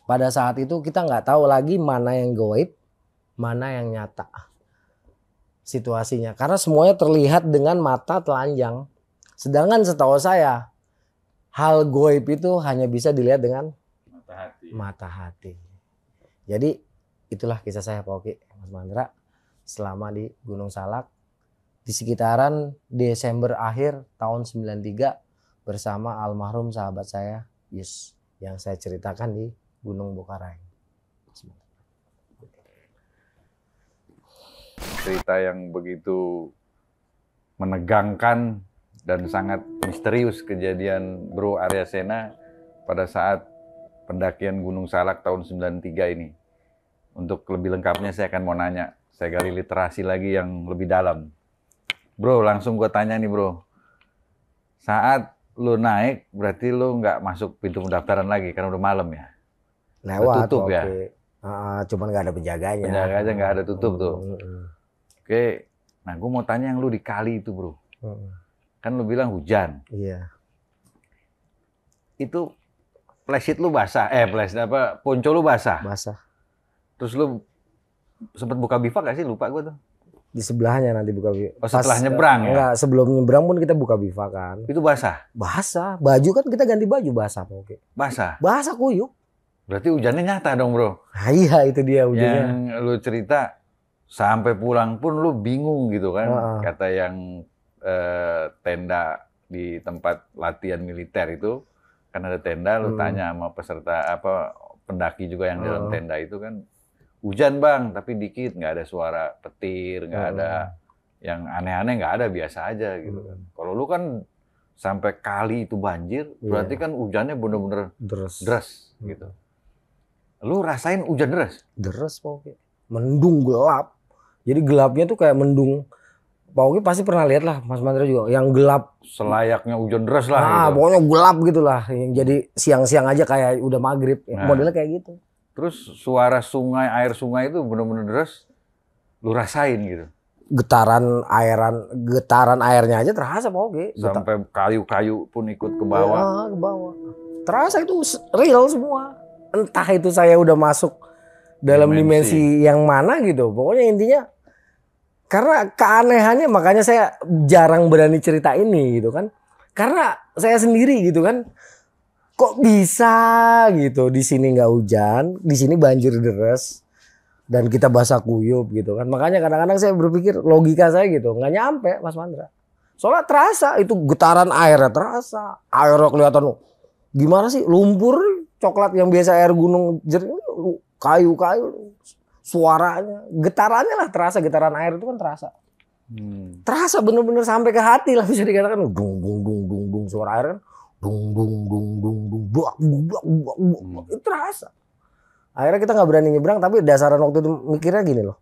pada saat itu kita nggak tahu lagi mana yang gaib, mana yang nyata situasinya, karena semuanya terlihat dengan mata telanjang. Sedangkan setahu saya hal gaib itu hanya bisa dilihat dengan mata hati. Jadi itulah kisah saya Pak Oki, Mas Mandra, selama di Gunung Salak di sekitaran Desember akhir tahun 93 bersama almarhum sahabat saya Yus yang saya ceritakan di Gunung Bokarai. Cerita yang begitu menegangkan dan sangat misterius kejadian Bro Arya Sena pada saat pendakian Gunung Salak tahun 93 ini. Untuk lebih lengkapnya saya akan mau nanya, saya gali literasi lagi yang lebih dalam. Bro, langsung gue tanya nih bro, saat lu naik berarti lu nggak masuk pintu pendaftaran lagi karena udah malam ya? Lewat, tutup ya? Cuman nggak ada penjaganya. Penjaganya nggak ada tutup tuh. Oke, nah gue mau tanya yang lu di kali itu bro. Kan lu bilang hujan. Iya. Itu flashlight lu basah, ponco lu basah. Basah. Terus lu sempet buka bivak gak sih? Lupa gue tuh. Di sebelahnya nanti buka bivak. Oh, setelah nyebrang ya? Enggak, sebelum nyebrang pun kita buka bivak kan. Itu basah? Basah. Baju kan kita ganti baju basah, Pak Oki. Basah? Basah kuyup. Berarti hujannya nyata dong, bro? Nah, iya, itu dia hujannya. Yang lu cerita, sampai pulang pun lu bingung gitu kan. Kata yang tenda di tempat latihan militer itu, kan ada tenda, lu tanya sama peserta, pendaki juga yang dalam tenda itu kan, hujan bang, tapi dikit, nggak ada suara petir, nggak ada yang aneh-aneh, nggak ada, biasa aja gitu kan. Kalau lu kan sampai kali itu banjir, berarti kan hujannya bener-bener deras gitu. Lu rasain hujan deras? Deras, Pak Oki. Mendung gelap. Jadi gelapnya tuh kayak mendung. Pak Oki pasti pernah lihat lah, Mas Mandra juga. Yang gelap. Selayaknya hujan deras lah. Gitu. Pokoknya gelap gitu lah. Yang jadi siang-siang aja kayak udah maghrib. Modelnya kayak gitu. Terus suara sungai, air sungai itu bener-bener deras. Lu rasain gitu? Getaran airnya aja terasa, Pak Oki. Sampai kayu-kayu pun ikut ke bawah. Ke bawah. Terasa itu real semua. Entah itu saya udah masuk dalam dimensi yang mana gitu. Pokoknya intinya karena keanehannya makanya saya jarang berani cerita ini gitu kan. Karena saya sendiri gitu kan. Kok bisa gitu di sini nggak hujan, di sini banjir deras dan kita basah kuyup gitu kan. Makanya kadang-kadang saya berpikir logika saya gitu nggak nyampe, Mas Mandra. Soalnya terasa itu getaran airnya terasa, airnya kelihatan gimana sih, lumpur coklat yang biasa air gunung jernih, kayu-kayu, suaranya, getarannya lah terasa, getaran air itu kan terasa. Terasa bener-bener sampai ke hati lah, bisa dikatakan dung dung dung dung dung, suara air kan dung dung dung dung dung buak buak buak buak, itu terasa. Akhirnya kita nggak berani nyebrang, tapi dasaran waktu itu mikirnya gini loh,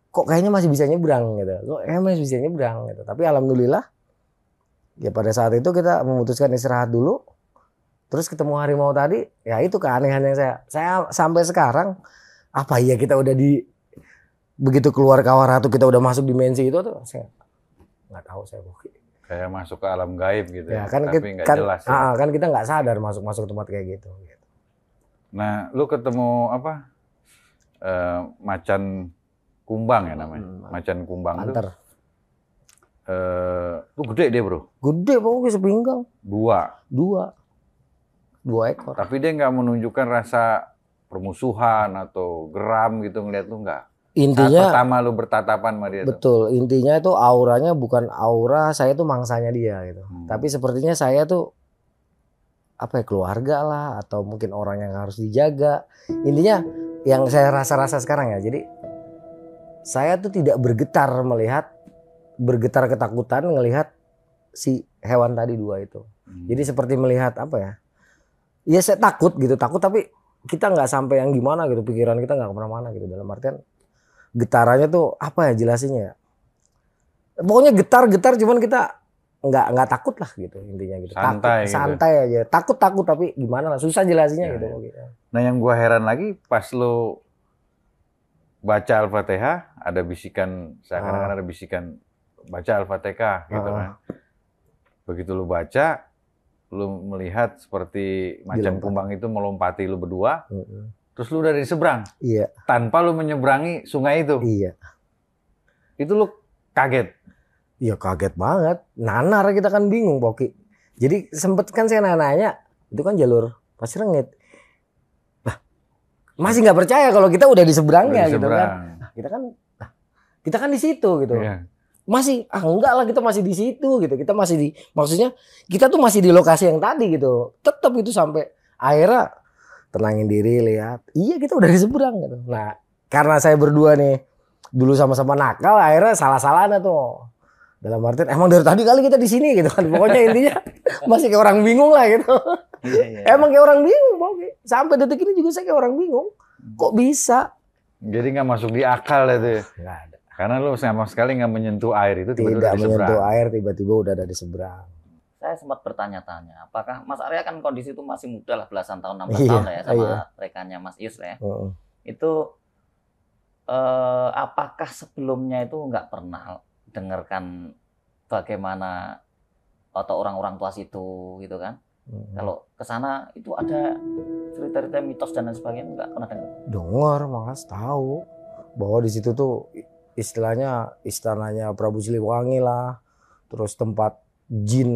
kok kayaknya masih bisa nyebrang gitu, masih bisa nyebrang gitu. Tapi alhamdulillah ya pada saat itu kita memutuskan istirahat dulu. Terus ketemu harimau tadi, ya itu keanehan yang saya sampai sekarang, apa iya kita udah begitu keluar Kawaratu kita udah masuk dimensi itu tuh, saya nggak tahu saya Boki. Kayak masuk ke alam gaib gitu ya, kan, tapi nggak jelas. Ya. Kan kita nggak sadar masuk tempat kayak gitu. Nah, lu ketemu macan kumbang ya namanya, macan kumbang itu. Lu gede dia bro? Gede Boki, sepinggang. Dua ekor. Tapi dia nggak menunjukkan rasa permusuhan atau geram gitu ngeliat lu nggak? Intinya saat pertama lu bertatapan sama dia. Betul, intinya itu auranya bukan aura saya tuh mangsanya dia gitu. Tapi sepertinya saya tuh keluarga lah atau mungkin orang yang harus dijaga. Intinya yang saya rasa sekarang ya. Jadi saya tuh tidak bergetar ketakutan ngelihat si hewan tadi dua itu. Jadi seperti melihat ya saya takut tapi kita nggak sampai yang gimana gitu, pikiran kita nggak kemana-mana gitu, dalam artian getarannya tuh jelasinnya ya, pokoknya getar cuman kita nggak takut lah gitu intinya gitu, santai aja, takut tapi gimana lah, susah jelasinnya gitu. Nah yang gua heran lagi pas lo baca Al-Fatihah ada bisikan, seakan-akan ada bisikan baca Al-Fatihah gitu kan, begitu lo baca lu melihat seperti macan kumbang itu melompati lu berdua, terus lu dari seberang, tanpa lu menyeberangi sungai itu. Iya. Itu lu kaget? Iya kaget banget, nanar kita kan bingung Boki. Jadi sempet kan saya nanya, itu kan jalur Pasir Rengit. Nah, masih nggak percaya kalau kita udah di seberangnya gitu kan. Nah, kita kan di situ gitu. Iya. Masih enggak lah, kita masih di situ gitu. Kita masih maksudnya kita tuh masih di lokasi yang tadi gitu. Tetap itu sampai akhirnya tenangin diri, lihat. Iya, kita udah di seberang gitu. Nah, karena saya berdua nih dulu sama-sama nakal, akhirnya salah-salahnya tuh. Dalam artian emang dari tadi kali kita di sini gitu kan. Pokoknya intinya masih kayak orang bingung lah gitu. Iya. Emang kayak orang bingung, pokoknya. Sampai detik ini juga saya kayak orang bingung. Kok bisa? Jadi nggak masuk di akal itu. Nggak ada. Karena lu sama sekali nggak menyentuh air itu, tiba-tiba tidak menyentuh air, tiba-tiba udah ada di seberang. Saya sempat bertanya-tanya, apakah Mas Arya kan kondisi itu masih muda lah, belasan tahun, 16 tahun lah ya, sama rekannya Mas Ius lah ya. Itu apakah sebelumnya itu nggak pernah dengarkan bagaimana atau orang-orang tua situ gitu kan? Kalau ke sana itu ada cerita-cerita mitos dan lain sebagainya, nggak pernah dengar? Dengar, makanya tahu bahwa di situ tuh istilahnya istananya Prabu Siliwangi lah, terus tempat jin,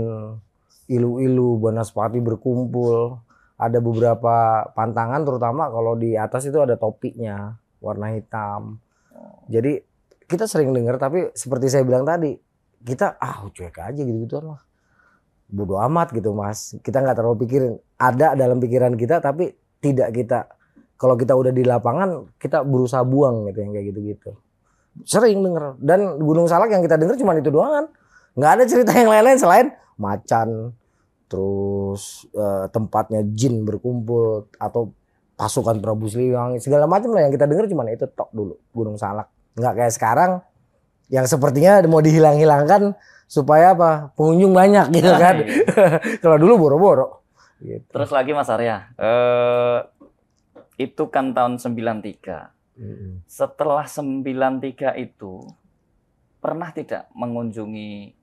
ilu-ilu, Banaspati berkumpul. Ada beberapa pantangan terutama kalau di atas itu ada topinya warna hitam. Jadi kita sering dengar, tapi seperti saya bilang tadi, kita cuek aja gitu-gituan lah. Bodoh amat gitu Mas. Kita nggak terlalu pikirin. Ada dalam pikiran kita tapi tidak kita, kalau kita udah di lapangan kita berusaha buang gitu yang kayak gitu-gitu. Sering denger. Dan Gunung Salak yang kita denger cuma itu doang kan. Nggak ada cerita yang lain-lain selain macan, terus tempatnya jin berkumpul atau pasukan Prabu Siliwangi, segala macam lah yang kita dengar cuma itu tok dulu Gunung Salak. Nggak kayak sekarang yang sepertinya mau dihilang-hilangkan supaya apa? Pengunjung banyak gitu kan. Kalau dulu boro-boro. Gitu. Terus lagi Mas Arya, itu kan tahun 93. Setelah 93 itu pernah tidak mengunjungi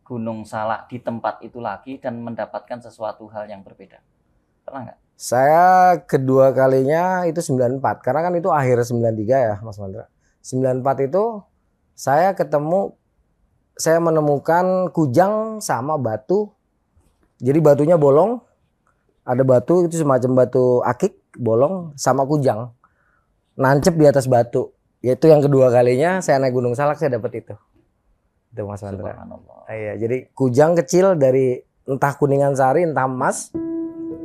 Gunung Salak di tempat itu lagi dan mendapatkan sesuatu hal yang berbeda? Pernah nggak? Saya kedua kalinya itu 94. Karena kan itu akhir 93 ya Mas Mandra. 94 itu saya menemukan kujang sama batu. Jadi batunya bolong. Ada batu itu semacam batu akik bolong sama kujang. Nancep di atas batu. Yaitu yang kedua kalinya saya naik Gunung Salak saya dapat itu. Itu Mas Mandra. Iya, jadi kujang kecil dari entah Kuningan Sari entah emas.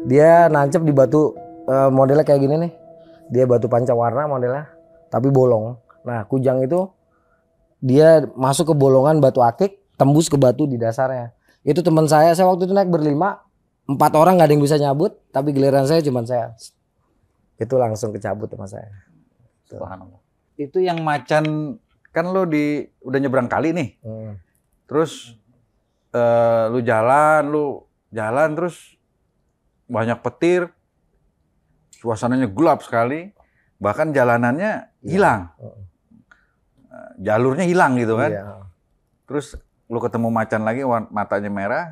Dia nancep di batu modelnya kayak gini nih. Dia batu pancawarna modelnya tapi bolong. Nah, kujang itu dia masuk ke bolongan batu akik, tembus ke batu di dasarnya. Itu teman saya waktu itu naik berlima, 4 orang nggak ada yang bisa nyabut, tapi giliran saya cuma saya. Itu langsung kecabut sama saya. Subhanallah. Itu yang macan kan lo udah nyebrang kali nih. Terus lu jalan terus banyak petir. Suasananya gelap sekali. Bahkan jalanannya hilang. Jalurnya hilang gitu kan. Iya. Terus lu ketemu macan lagi matanya merah.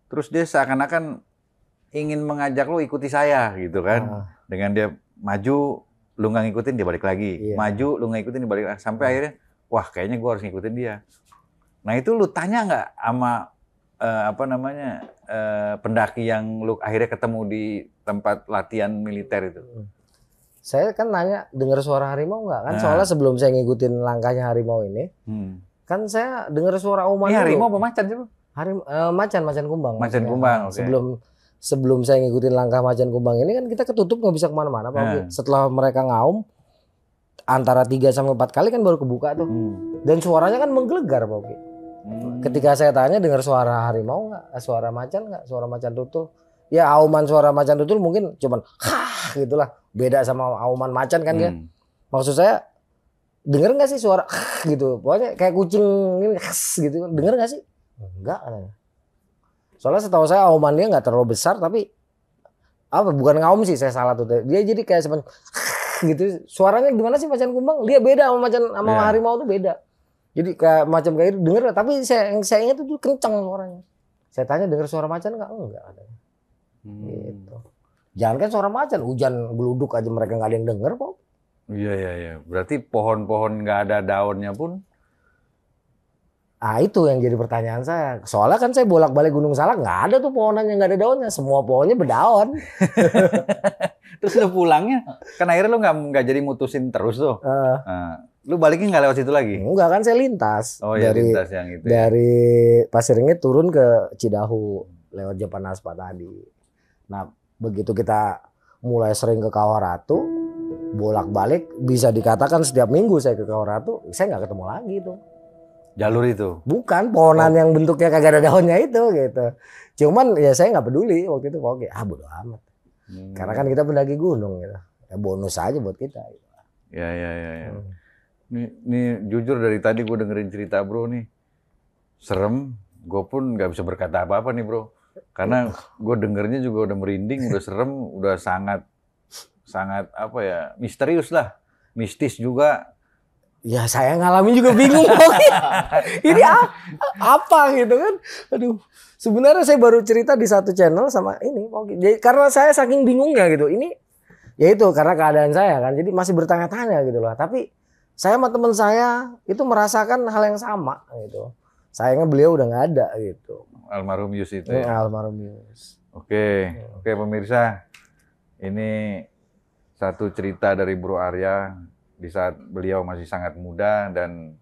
Terus dia seakan-akan ingin mengajak lu ikuti saya gitu kan. Dengan dia maju, lu nggak ngikutin dia balik lagi. Iya. Maju, lu nggak ngikutin dia balik lagi. Sampai akhirnya, wah kayaknya gua harus ngikutin dia. Nah itu lu tanya nggak sama pendaki yang lu akhirnya ketemu di tempat latihan militer itu? Saya kan nanya dengar suara harimau nggak kan? Soalnya sebelum saya ngikutin langkahnya harimau ini, kan saya dengar suara auman. Ini harimau apa macan sih? Macan kumbang. Macan kumbang. Okay. Sebelum saya ngikutin langkah macan kumbang ini kan kita ketutup nggak bisa kemana-mana Pak. Setelah mereka ngaum antara 3 sampai 4 kali kan baru kebuka tuh. Dan suaranya kan menggelegar Pak. Ketika saya tanya dengar suara harimau nggak, suara macan nggak, suara macan tutul. Ya auman suara macan tutul mungkin cuman gitulah. Beda sama auman macan kan dia. Maksud saya denger nggak sih suara gitu. Pokoknya kayak kucing ini gitu. Denger nggak sih? Enggak. Soalnya setahu saya auman dia nggak terlalu besar tapi bukan ngaum sih saya salah tuh. Dia jadi kayak seperti gitu. Suaranya gimana sih macan kumbang? Dia beda sama macan sama harimau tuh beda. Jadi kayak macam kayak itu denger tapi saya ingat itu kencang suaranya. Saya tanya denger suara macan enggak ada. Gitu. Jangan kan suara macan, hujan geluduk aja mereka nggak ada yang denger kok. Iya. Berarti pohon-pohon nggak ada daunnya pun. Itu yang jadi pertanyaan saya. Soalnya kan saya bolak-balik Gunung Salak nggak ada tuh pohonan yang nggak ada daunnya. Semua pohonnya berdaun. Terus lu pulangnya, kan akhirnya lu nggak jadi mutusin terus tuh. Lu baliknya nggak lewat situ lagi? Enggak kan saya lintas. Oh iya lintas yang itu. Dari Pasir Ringit turun ke Cidahu lewat Japanaspa tadi. Nah begitu kita mulai sering ke Kawaratu, bolak-balik bisa dikatakan setiap minggu saya ke Kawaratu, saya nggak ketemu lagi tuh. Jalur itu? Bukan, pohonan yang bentuknya kagak ada daunnya itu gitu. Cuman ya saya nggak peduli waktu itu, oke, bodo amat. Karena kan kita pendaki gunung gitu. Ya bonus aja buat kita. Gitu. Ya. Ini jujur dari tadi gue dengerin cerita bro nih, serem. Gue pun nggak bisa berkata apa-apa nih bro. Karena gue dengernya juga udah merinding, udah serem, udah sangat misterius lah, mistis juga. Ya saya ngalamin juga bingung. Ini apa gitu kan? Aduh, sebenarnya saya baru cerita di satu channel sama ini. Jadi, karena saya saking bingungnya gitu. Ini, ya itu karena keadaan saya kan. Jadi masih bertanya-tanya gitu loh. Tapi saya sama teman saya itu merasakan hal yang sama gitu. Sayangnya beliau udah nggak ada gitu. Almarhum Yus itu ya? Almarhum Yus. Oke pemirsa, ini satu cerita dari Bro Arya di saat beliau masih sangat muda dan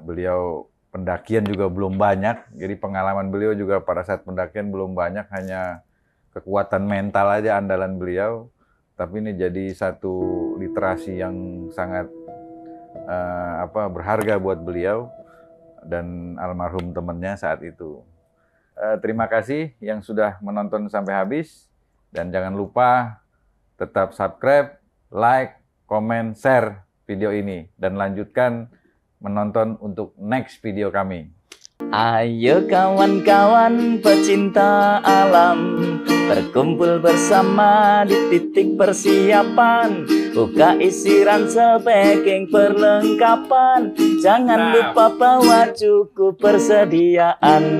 beliau pendakian juga belum banyak. Jadi pengalaman beliau juga pada saat pendakian belum banyak, hanya kekuatan mental aja andalan beliau. Tapi ini jadi satu literasi yang sangat berharga buat beliau dan almarhum temannya saat itu. Terima kasih yang sudah menonton sampai habis, dan jangan lupa tetap subscribe, like, komen, share video ini, dan lanjutkan menonton untuk next video kami. Ayo kawan-kawan pecinta alam, berkumpul bersama di titik persiapan, buka isiran sebagai perlengkapan, jangan lupa bawa cukup persediaan.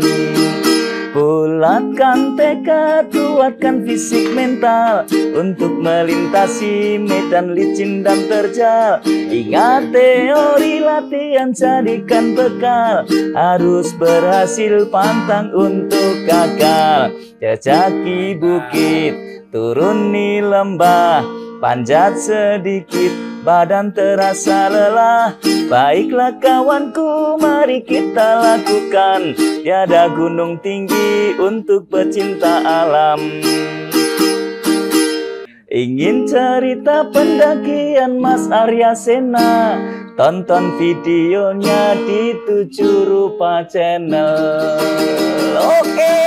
Bulatkan tekad, kuatkan fisik mental untuk melintasi medan licin dan terjal. Ingat teori latihan jadikan bekal, harus berhasil pantang untuk gagal. Jajaki bukit, turuni lembah, panjat sedikit, badan terasa lelah. Baiklah kawanku, mari kita lakukan, tiada gunung tinggi untuk pecinta alam. Ingin cerita pendakian Mas Arya Sena? Tonton videonya di 7 Rupa Channel. Oke.